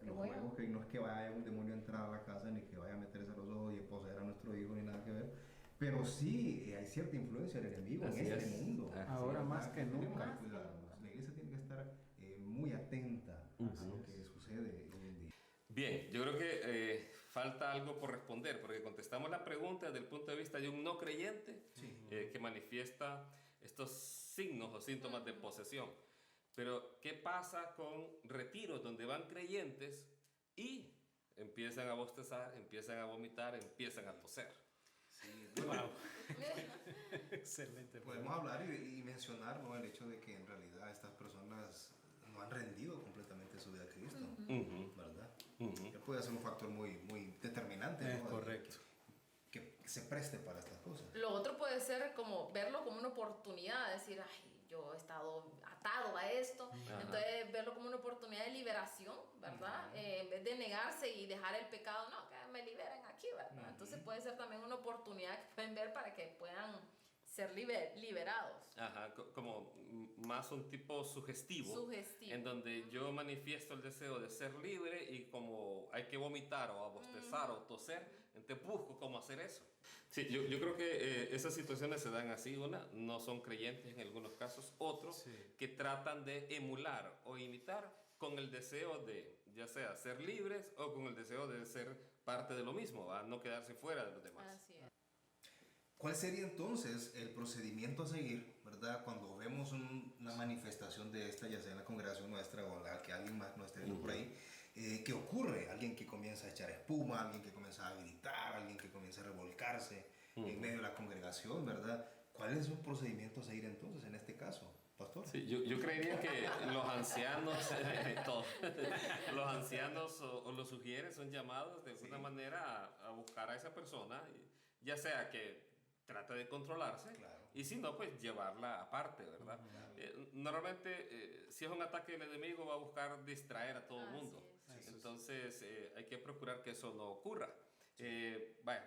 Speaker 1: que no es que vaya un demonio a entrar a la casa, ni que vaya a meterse a los ojos y poseer a nuestro hijo, ni nada que ver. Pero sí hay cierta influencia del enemigo en este mundo.
Speaker 12: Ahora más que nunca.
Speaker 1: La iglesia tiene que estar muy atenta a lo que sucede hoy en día.
Speaker 13: Bien, yo creo que falta algo por responder, porque contestamos la pregunta desde el punto de vista de un no creyente que manifiesta estos signos o síntomas de posesión. Pero, ¿qué pasa con retiros donde van creyentes y empiezan a bostezar, empiezan a vomitar, empiezan a toser?
Speaker 1: Wow.
Speaker 12: Excelente.
Speaker 1: Podemos hablar y mencionar, ¿no?, el hecho de que en realidad estas personas no han rendido completamente su vida a Cristo, ¿verdad? Que puede ser un factor muy determinante, ¿no?,
Speaker 12: correcto,
Speaker 1: que se preste para estas cosas.
Speaker 14: Lo otro puede ser como verlo como una oportunidad, decir, ay, yo he estado atado a esto, entonces verlo como una oportunidad de liberación, ¿verdad? En vez de negarse y dejar el pecado, no, que me liberen aquí, ¿verdad? Entonces puede ser también una oportunidad que pueden ver para que puedan ser liberados.
Speaker 13: Ajá, como más un tipo sugestivo.
Speaker 14: Sugestivo.
Speaker 13: En donde yo manifiesto el deseo de ser libre y como hay que vomitar o bostezar o toser, entonces busco cómo hacer eso. Sí, yo creo que esas situaciones se dan así. No son creyentes en algunos casos. Otros que tratan de emular o imitar con el deseo de, ya sea ser libres o con el deseo de ser parte de lo mismo, ¿va? No quedarse fuera de los demás.
Speaker 14: Así es.
Speaker 1: ¿Cuál sería entonces el procedimiento a seguir, verdad, cuando vemos una manifestación de esta, ya sea en la congregación nuestra o la que alguien más no esté viendo por ahí? ¿Qué ocurre? Alguien que comienza a echar espuma, alguien que comienza a gritar, alguien que comienza a revolcarse en medio de la congregación, ¿verdad? ¿Cuál es un procedimiento a seguir entonces en este caso, pastor?
Speaker 13: Sí, yo creería que los ancianos, los ancianos o los sugieres son llamados de alguna manera a buscar a esa persona, ya sea que trata de controlarse, y si no, pues llevarla aparte, ¿verdad? Normalmente, si es un ataque del enemigo, va a buscar distraer a todo el mundo. Entonces, hay que procurar que eso no ocurra.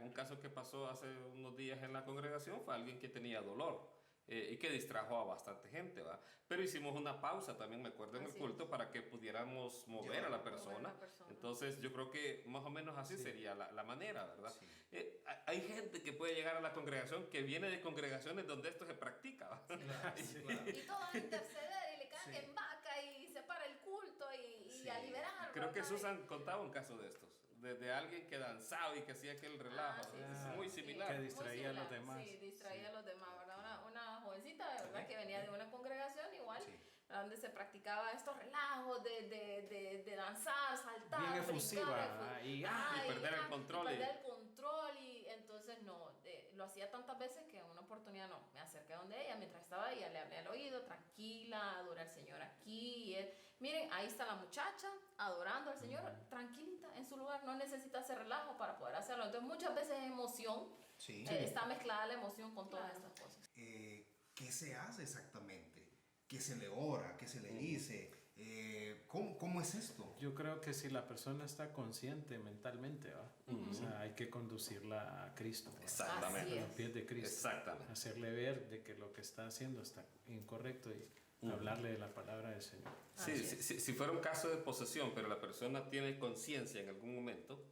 Speaker 13: Un caso que pasó hace unos días en la congregación fue alguien que tenía dolor. Y que distrajo a bastante gente, ¿va? Pero hicimos una pausa también, me acuerdo, en el culto para que pudiéramos mover a la persona. Entonces yo creo que más o menos así sería la manera, ¿verdad? Hay gente que puede llegar a la congregación que viene de congregaciones donde esto se practica, ¿va?
Speaker 14: Y todos a interceder y le caen en vaca y se para el culto y a liberar.
Speaker 13: Creo que Susan contaba un caso de estos. De alguien que danzaba y que hacía aquel relajo. Muy similar.
Speaker 12: Que distraía a los demás.
Speaker 14: Sí, distraía a los demás, ¿verdad? Una jovencita, ¿verdad? Que venía de una congregación igual, donde se practicaba estos relajos de danzar, saltar,
Speaker 12: bien efusiva,
Speaker 13: y perder el control.
Speaker 14: Y entonces lo hacía tantas veces que en una oportunidad me acerqué donde ella, mientras estaba ella, le hablé al oído, tranquila, adora al Señor aquí. Y él, miren, ahí está la muchacha adorando al Señor, tranquilita en su lugar, no necesita hacer relajo para poder hacerlo. Entonces muchas veces es emoción, está mezclada la emoción con todas estas cosas.
Speaker 1: ¿Qué se hace exactamente? ¿Qué se le ora? ¿Qué se le dice? ¿Cómo es esto?
Speaker 12: Yo creo que si la persona está consciente mentalmente, ¿va? O sea, hay que conducirla a Cristo, ¿va?
Speaker 13: Exactamente.
Speaker 12: A los pies de Cristo.
Speaker 13: Exactamente.
Speaker 12: Hacerle ver de que lo que está haciendo está incorrecto y hablarle de la palabra del Señor.
Speaker 13: Si fuera un caso de posesión, pero la persona tiene conciencia en algún momento,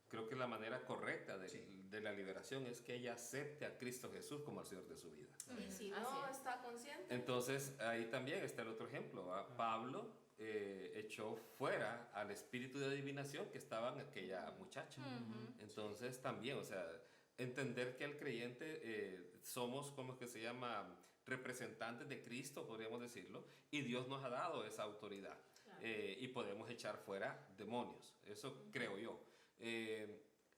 Speaker 13: creo que la manera correcta de la liberación es que ella acepte a Cristo Jesús como el Señor de su vida.
Speaker 15: Y si no está consciente.
Speaker 13: Entonces ahí también está el otro ejemplo, ¿va? Pablo echó fuera al espíritu de adivinación que estaba en aquella muchacha. Entonces también, o sea, entender que el creyente somos, como que se llama, representantes de Cristo, podríamos decirlo, y Dios nos ha dado esa autoridad. Y podemos echar fuera demonios, eso creo yo.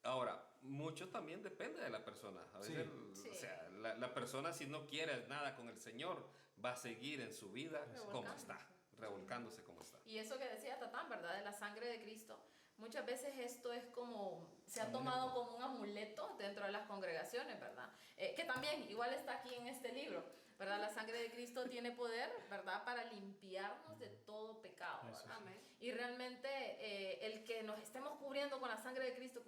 Speaker 13: Ahora, mucho también depende de la persona. A veces, o sea, la persona, si no quiere nada con el Señor, va a seguir en su vida como está, revolcándose como está.
Speaker 14: Y eso que decía Tatán, ¿verdad? De la sangre de Cristo. Muchas veces esto es como, se ha tomado como un amuleto dentro de las congregaciones, ¿verdad? Que también igual está aquí en este libro, ¿verdad? La sangre de Cristo tiene poder, ¿verdad? Para limpiarnos de todo pecado, ¿verdad? Amén. Y realmente el que nos estemos cubriendo con la sangre de Cristo,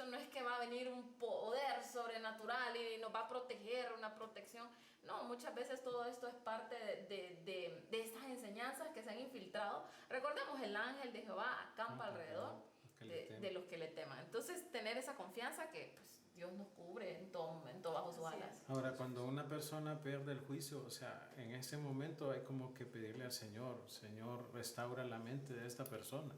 Speaker 14: no es que va a venir un poder sobrenatural y nos va a proteger, una protección. No, muchas veces todo esto es parte de estas enseñanzas que se han infiltrado. Recordemos, el ángel de Jehová acampa alrededor de los que le teman. Entonces, tener esa confianza que pues, Dios nos cubre en todo momento bajo sus alas.
Speaker 12: Ahora, cuando una persona pierde el juicio, o sea, en ese momento hay como que pedirle al Señor, restaura la mente de esta persona.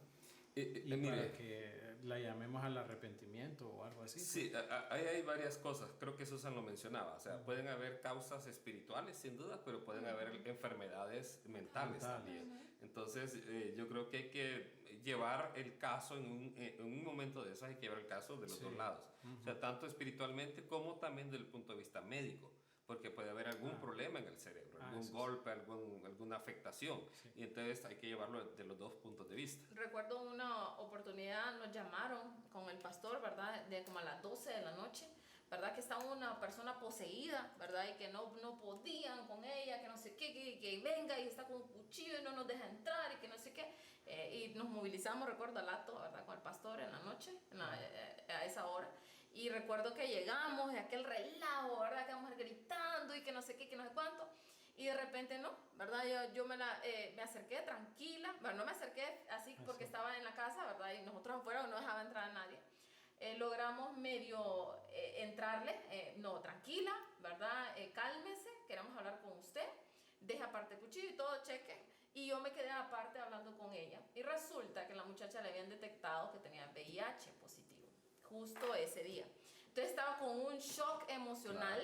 Speaker 12: Y para que la llamemos al arrepentimiento o algo así.
Speaker 13: Sí, ahí hay varias cosas. Creo que Susan lo mencionaba. O sea, pueden haber causas espirituales, sin duda, pero pueden haber enfermedades mentales también. Entonces, yo creo que hay que llevar el caso en un momento de eso, hay que llevar el caso de los dos lados. O sea, tanto espiritualmente como también desde el punto de vista médico. Porque puede haber algún problema en el cerebro, algún golpe, alguna afectación. Y entonces hay que llevarlo de los dos puntos de vista.
Speaker 14: Recuerdo una oportunidad, nos llamaron con el pastor, ¿verdad? De como a las 12 de la noche, ¿verdad? Que estaba una persona poseída, ¿verdad? Y que no podían con ella, que no sé qué, que venga y está con un cuchillo y no nos deja entrar y que no sé qué. Y nos movilizamos, recuerdo, al acto, ¿verdad? Con el pastor en la noche, a esa hora. Y recuerdo que llegamos de aquel relajo, ¿verdad? Que vamos gritando y que no sé qué, que no sé cuánto. Y de repente no, ¿verdad? Yo me acerqué tranquila, bueno, no me acerqué así porque estaba en la casa, ¿verdad? Y nosotros afuera no dejaba entrar a nadie. Logramos medio entrarle, no, tranquila, ¿verdad? Cálmese, queremos hablar con usted, deja aparte el cuchillo y todo, cheque. Y yo me quedé aparte hablando con ella. Y resulta que la muchacha le habían detectado que tenía VIH positivo, justo ese día. Entonces estaba con un shock emocional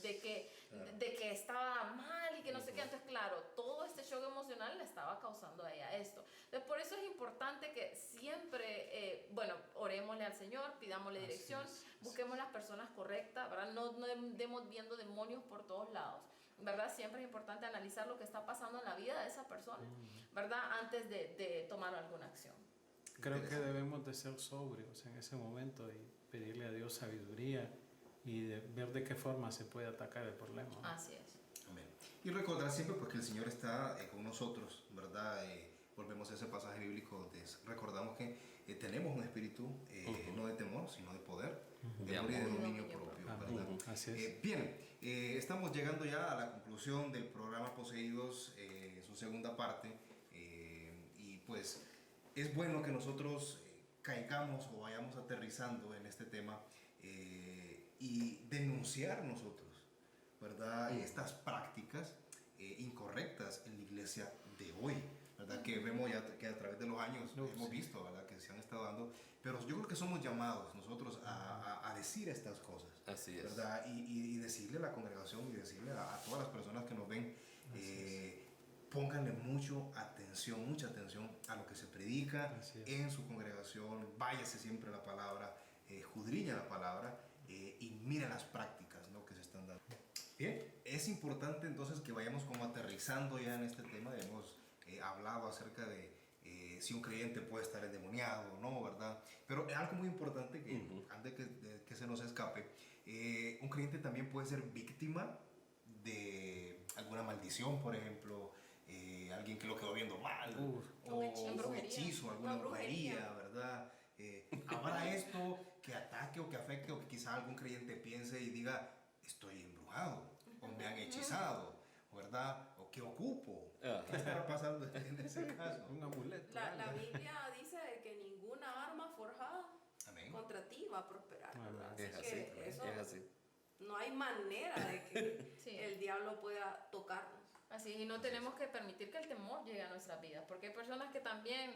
Speaker 14: de que estaba mal y que no sé qué. Entonces, claro, todo este shock emocional le estaba causando a ella esto. Entonces, por eso es importante que siempre, orémosle al Señor, pidámosle dirección, busquemos las personas correctas, ¿verdad? No andemos viendo demonios por todos lados, ¿verdad? Siempre es importante analizar lo que está pasando en la vida de esa persona, ¿verdad? Antes de tomar alguna acción.
Speaker 12: Creo que debemos de ser sobrios en ese momento y pedirle a Dios sabiduría y de ver de qué forma se puede atacar el problema.
Speaker 14: Así es.
Speaker 1: Amén. Y recordar siempre pues, que el Señor está con nosotros, ¿verdad? Volvemos a ese pasaje bíblico donde recordamos que tenemos un espíritu no de temor, sino de poder, de amor y de dominio propio, ¿verdad?
Speaker 12: Así es.
Speaker 1: Bien, estamos llegando ya a la conclusión del programa Poseídos, su segunda parte, y pues es bueno que nosotros caigamos o vayamos aterrizando en este tema y denunciar nosotros, ¿verdad? Estas prácticas incorrectas en la iglesia de hoy, ¿verdad? Que vemos ya que a través de los años hemos visto, ¿verdad? Que se han estado dando, pero yo creo que somos llamados nosotros a decir estas cosas,
Speaker 13: así es,
Speaker 1: ¿verdad? Y decirle a la congregación y decirle a todas las personas que nos ven, pónganle mucha atención a lo que se predica en su congregación, váyase siempre a la palabra, escudriña la palabra y mira las prácticas, ¿no? Que se están dando. Bien, es importante entonces que vayamos como aterrizando ya en este tema. Hemos hablado acerca de si un creyente puede estar endemoniado o no, ¿verdad? Pero es algo muy importante que antes de que se nos escape, un creyente también puede ser víctima de alguna maldición, por ejemplo, alguien que lo quedó viendo mal, o un hechizo, alguna brujería, ¿verdad? Habrá esto que ataque o que afecte o que quizá algún creyente piense y diga, estoy embrujado, o me han hechizado, ¿verdad? O ¿qué ocupo? ¿Qué estará pasando en ese caso?
Speaker 12: Un amuleto.
Speaker 15: La Biblia dice que ninguna arma forjada contra ti va a prosperar, ¿verdad?
Speaker 13: Es así.
Speaker 15: No hay manera de que el diablo pueda tocarnos.
Speaker 14: Así, y no tenemos que permitir que el temor llegue a nuestras vidas, porque hay personas que también,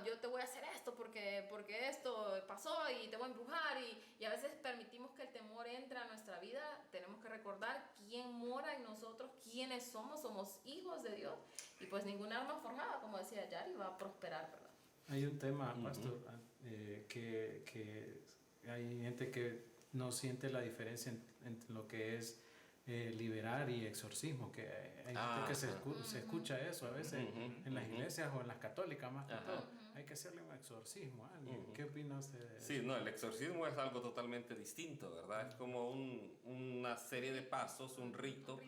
Speaker 14: yo te voy a hacer esto porque esto pasó y te voy a embrujar, y a veces permitimos que el temor entre a nuestra vida. Tenemos que recordar quién mora en nosotros, quiénes somos hijos de Dios, y pues ninguna arma forjada, como decía Yari, va a prosperar, ¿verdad?
Speaker 12: Hay un tema, pastor, que hay gente que no siente la diferencia entre lo que es liberar y exorcismo, que hay gente que se escucha eso a veces en las iglesias o en las católicas más que todo. Hay que hacerle un exorcismo a alguien. ¿Qué opinas de eso?
Speaker 13: Sí, no, el exorcismo es algo totalmente distinto, ¿verdad? Es como una serie de pasos, un rito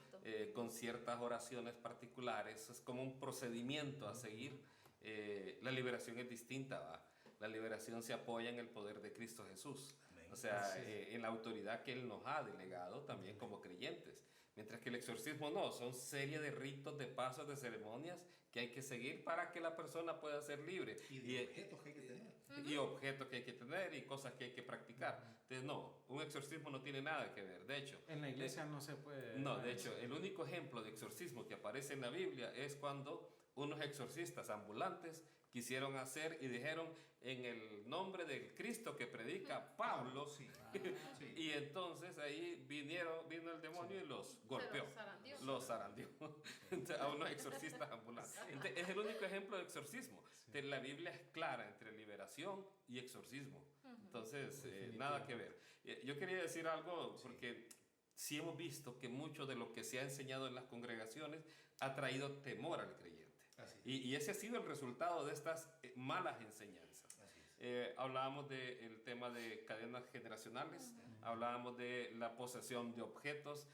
Speaker 13: con ciertas oraciones particulares, es como un procedimiento a seguir. La liberación es distinta, ¿va? La liberación se apoya en el poder de Cristo Jesús. O sea, en la autoridad que Él nos ha delegado también como creyentes. Mientras que el exorcismo no, son serie de ritos, de pasos, de ceremonias que hay que seguir para que la persona pueda ser libre.
Speaker 1: Y objetos que hay que tener.
Speaker 13: Y objetos que hay que tener y cosas que hay que practicar. Entonces, no, un exorcismo no tiene nada que ver. De hecho,
Speaker 12: en la iglesia no se puede.
Speaker 13: No, de hecho, el único ejemplo de exorcismo que aparece en la Biblia es cuando unos exorcistas ambulantes quisieron hacer y dijeron en el nombre del Cristo que predica Pablo, y entonces ahí vino el demonio y los golpeó, los zarandeó a unos exorcistas ambulantes. Entonces, es el único ejemplo de exorcismo. Entonces, la Biblia es clara entre liberación y exorcismo. Entonces, nada que ver. Yo quería decir algo porque sí hemos visto que mucho de lo que se ha enseñado en las congregaciones ha traído temor al creyente. Y ese ha sido el resultado de estas malas enseñanzas. Hablábamos del tema de cadenas generacionales, hablábamos de la posesión de objetos,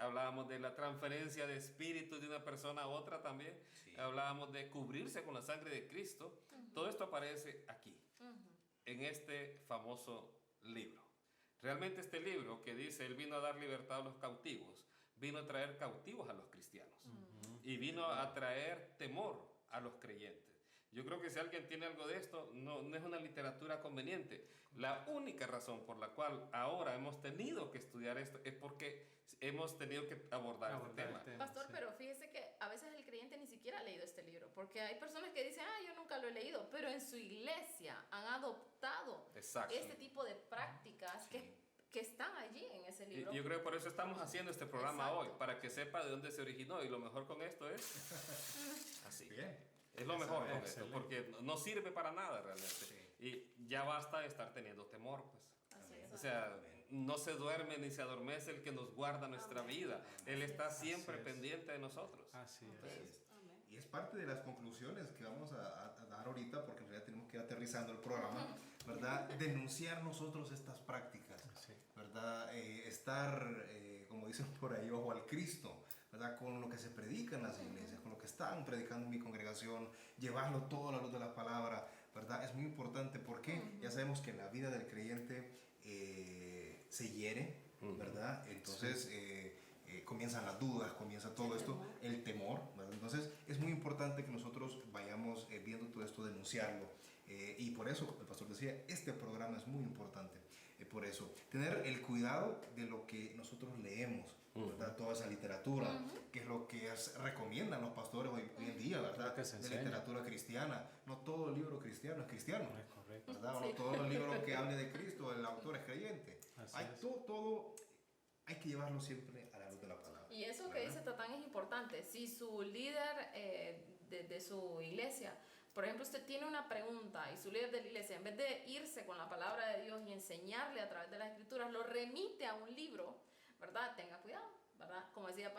Speaker 13: hablábamos de la transferencia de espíritus de una persona a otra también, hablábamos de cubrirse con la sangre de Cristo. Todo esto aparece aquí, en este famoso libro. Realmente este libro que dice, Él vino a dar libertad a los cautivos, vino a traer cautivos a los cristianos. Y vino a traer temor a los creyentes. Yo creo que si alguien tiene algo de esto, no es una literatura conveniente. La única razón por la cual ahora hemos tenido que estudiar esto es porque hemos tenido que abordar este tema.
Speaker 14: Pastor, pero fíjese que a veces el creyente ni siquiera ha leído este libro, porque hay personas que dicen, yo nunca lo he leído, pero en su iglesia han adoptado este tipo de prácticas que están allí en ese libro.
Speaker 13: Y yo creo que por eso estamos haciendo este programa hoy, para que sepa de dónde se originó, y lo mejor con esto es así.
Speaker 1: Bien.
Speaker 13: Es lo mejor con esto, porque no sirve para nada realmente. Y ya basta de estar teniendo temor, pues. O sea, no se duerme ni se adormece el que nos guarda nuestra vida. Él está siempre pendiente de nosotros.
Speaker 12: Así es.
Speaker 1: Y es parte de las conclusiones que vamos a dar ahorita, porque en realidad tenemos que ir aterrizando el programa, ¿verdad? Denunciar nosotros estas prácticas, ¿verdad? Estar, como dicen por ahí, ojo al Cristo, ¿verdad? Con lo que se predica en las iglesias, con lo que están predicando en mi congregación, llevarlo todo a la luz de la palabra, ¿verdad? Es muy importante porque ya sabemos que la vida del creyente se hiere, ¿verdad? Entonces comienzan las dudas, comienza todo esto, el temor, ¿verdad? Entonces es muy importante que nosotros vayamos viendo todo esto, denunciarlo. Y por eso, el pastor decía, este programa es muy importante. Por eso, tener el cuidado de lo que nosotros leemos, ¿verdad? Toda esa literatura, que es lo que recomiendan los pastores hoy en día, ¿verdad? De literatura cristiana. No todo el libro cristiano es cristiano, ¿verdad? O no todo el libro que hable de Cristo, el autor es creyente. Todo hay que llevarlo siempre a la luz de la palabra.
Speaker 14: Y eso que dice Tatán es importante. Si su líder de su iglesia, por ejemplo, usted tiene una pregunta y su líder de la iglesia, en vez de irse con la palabra de Dios y enseñarle a través de las escrituras, lo remite a un libro, ¿verdad? Tenga cuidado, ¿verdad? Como decía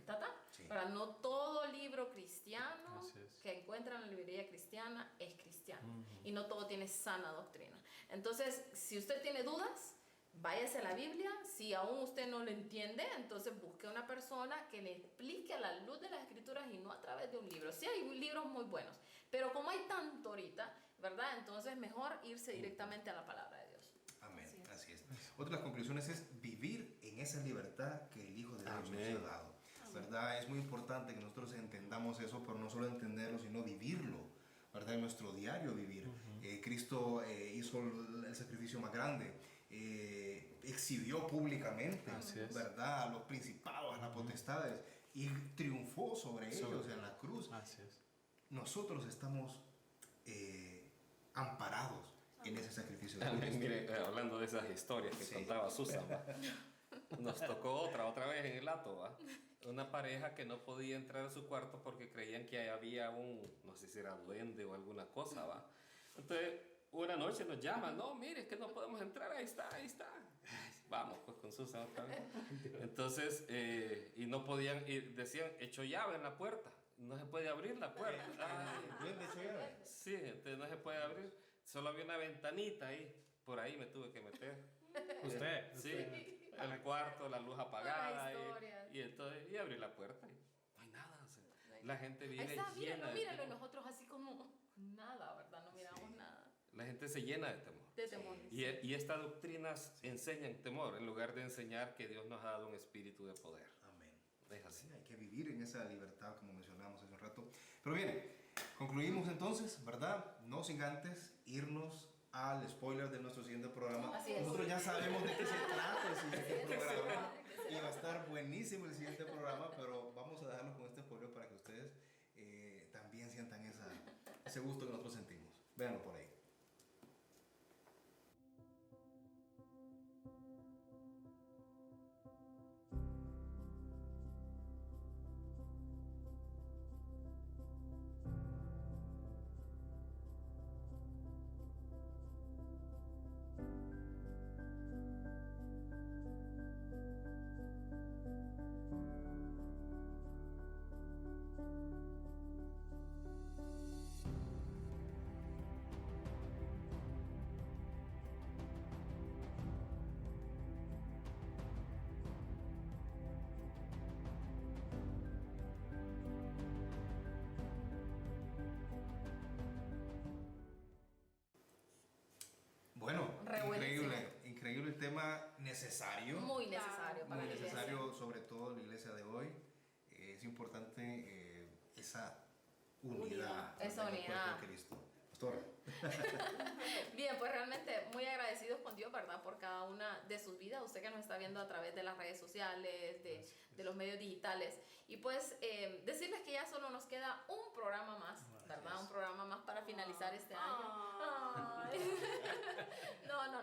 Speaker 14: Tatán, ¿verdad? No todo libro cristiano que encuentra en la librería cristiana es cristiano. Y no todo tiene sana doctrina. Entonces, si usted tiene dudas, váyase a la Biblia. Si aún usted no lo entiende, entonces busque una persona que le explique a la luz de las escrituras y no a través de un libro. Sí, hay libros muy buenos, pero como hay tanto ahorita, ¿verdad? Entonces mejor irse directamente a la palabra de Dios.
Speaker 1: Amén, así es. Otra de las conclusiones es vivir en esa libertad que el Hijo de Dios nos ha dado, ¿verdad? Es muy importante que nosotros entendamos eso, pero no solo entenderlo, sino vivirlo, ¿verdad? En nuestro diario vivir. Cristo hizo el sacrificio más grande. Exhibió públicamente, ¿verdad? A los principados, a las potestades, y triunfó sobre ellos en la cruz. Nosotros estamos amparados en ese sacrificio de Cristo.
Speaker 13: Mire, hablando de esas historias que contaba Susan, nos tocó otra vez en el Ato, ¿va? Una pareja que no podía entrar a su cuarto porque creían que había no sé si era duende o alguna cosa, ¿va? Entonces, una noche nos llaman, no, mire, es que no podemos entrar, ahí está. Vamos, pues con Susan otra vez. Entonces, y no podían, y decían, hecho llave en la puerta, no se puede abrir la puerta.
Speaker 1: ¿Duende hecho llave?
Speaker 13: Sí, entonces no se puede abrir, solo había una ventanita ahí, por ahí me tuve que meter.
Speaker 12: ¿Usted?
Speaker 13: Sí, el cuarto, la luz apagada, y abrí la puerta y no hay nada. O sea, la gente vive llena de
Speaker 14: míralo, nosotros así como nada, ¿verdad? No miramos nada.
Speaker 13: La gente se llena de temor. Y estas doctrinas enseñan temor en lugar de enseñar que Dios nos ha dado un espíritu de poder.
Speaker 1: Amén.
Speaker 13: Es así.
Speaker 1: Hay que vivir en esa libertad, como mencionamos hace un rato. Pero bien, concluimos entonces, ¿verdad? No sin antes irnos al spoiler de nuestro siguiente programa. Nosotros ya sabemos de qué se trata el siguiente programa. Y va a estar buenísimo el siguiente programa, pero vamos a dejarlo con este spoiler para que ustedes también sientan ese gusto que nosotros sentimos. Véanlo por ahí. tema necesario.
Speaker 14: Muy necesario para
Speaker 1: muy
Speaker 14: la iglesia.
Speaker 1: necesario, sobre todo en la iglesia de hoy. Es importante esa unidad.
Speaker 14: Esa
Speaker 1: del cuerpo
Speaker 14: unidad.
Speaker 1: de Cristo. Pastora.
Speaker 14: Bien, pues realmente muy agradecidos con Dios, ¿verdad? Por cada una de sus vidas. Usted que nos está viendo a través de las redes sociales, de los medios digitales. Y pues decirles que ya solo nos queda un programa más, ¿verdad? Un programa más para finalizar este año. Ay.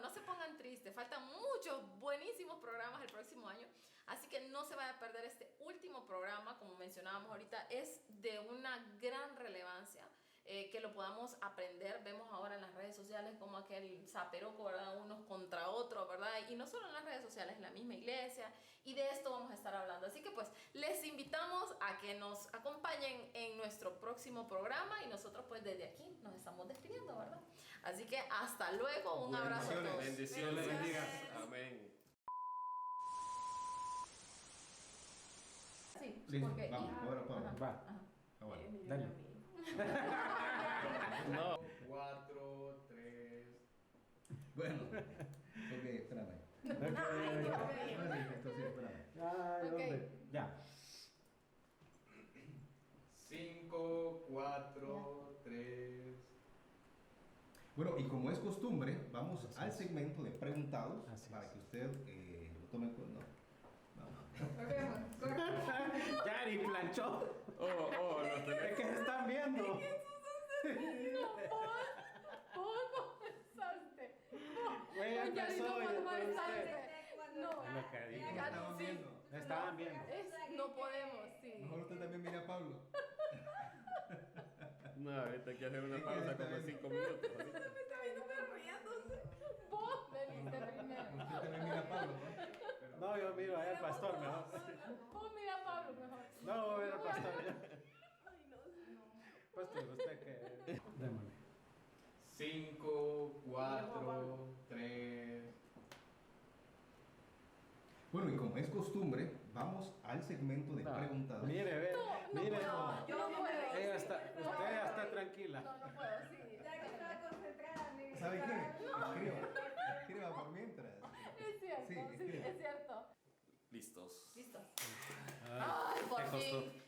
Speaker 14: No se pongan tristes. Faltan muchos buenísimos programas el próximo año. Así que no se vaya a perder este último programa, como mencionábamos ahorita, es de una gran relevancia. Que lo podamos aprender. Vemos ahora en las redes sociales como aquel zaperoco, ¿verdad? Unos contra otros, ¿verdad? Y no solo en las redes sociales, en la misma iglesia. Y de esto vamos a estar hablando. Así que pues les invitamos a que nos acompañen en nuestro próximo programa y nosotros pues desde aquí nos estamos despidiendo, ¿verdad? Así que hasta luego. Un abrazo a todos.
Speaker 13: Bendiciones. Bendiciones. Amén.
Speaker 14: Sí,
Speaker 12: Listo.
Speaker 14: porque...
Speaker 1: Vamos, ahora Pablo.
Speaker 12: Va.
Speaker 1: Ah, bueno.
Speaker 12: Dale.
Speaker 13: No.
Speaker 1: 4, 3. Bueno. Ok, espérame. Esto sí, espérame.
Speaker 12: Ay,
Speaker 14: Ok.
Speaker 12: ¿dónde? Ya.
Speaker 1: 5, 4, 3. Bueno, y como es costumbre, vamos al segmento de preguntados para que usted lo tome en cuenta.
Speaker 12: Yari planchó.
Speaker 13: Oh, los
Speaker 12: Es que se están viendo.
Speaker 14: ¿Cómo pensaste?
Speaker 12: Güey, ya empezó,
Speaker 14: ¿Cómo
Speaker 12: ya
Speaker 14: pensaste? No.
Speaker 12: Es lo que digo.
Speaker 1: Estaban viendo.
Speaker 12: Me estaban viendo.
Speaker 14: No podemos, sí.
Speaker 1: Mejor usted también mira a Pablo.
Speaker 13: No, ahorita hay que hacer una pausa como 5 minutos.
Speaker 14: Me está viendo pero riéndose. Vos me viste primero.
Speaker 1: Usted también mira a Pablo, ¿no?
Speaker 12: No, yo miro a el pastor mejor.
Speaker 14: Vos mira a Pablo mejor.
Speaker 12: No, voy a ver al pastor. Pastor, usted que. Démosle.
Speaker 1: 5, 4, 3. Bueno, y como es costumbre, vamos al segmento de preguntas.
Speaker 12: Mire, ve. Mire.
Speaker 14: puedo, yo no puedo.
Speaker 12: Ella está, usted ya está tranquila.
Speaker 14: No puedo, sí.
Speaker 7: Ya que estaba concentrada, amiga.
Speaker 1: ¿Sabe qué? Escriba por mientras.
Speaker 14: Es cierto,
Speaker 1: Sí,
Speaker 14: sí, es cierto.
Speaker 13: Listos.
Speaker 14: Listo.
Speaker 12: Ah,
Speaker 14: Ay, por
Speaker 12: te costó.
Speaker 14: fin.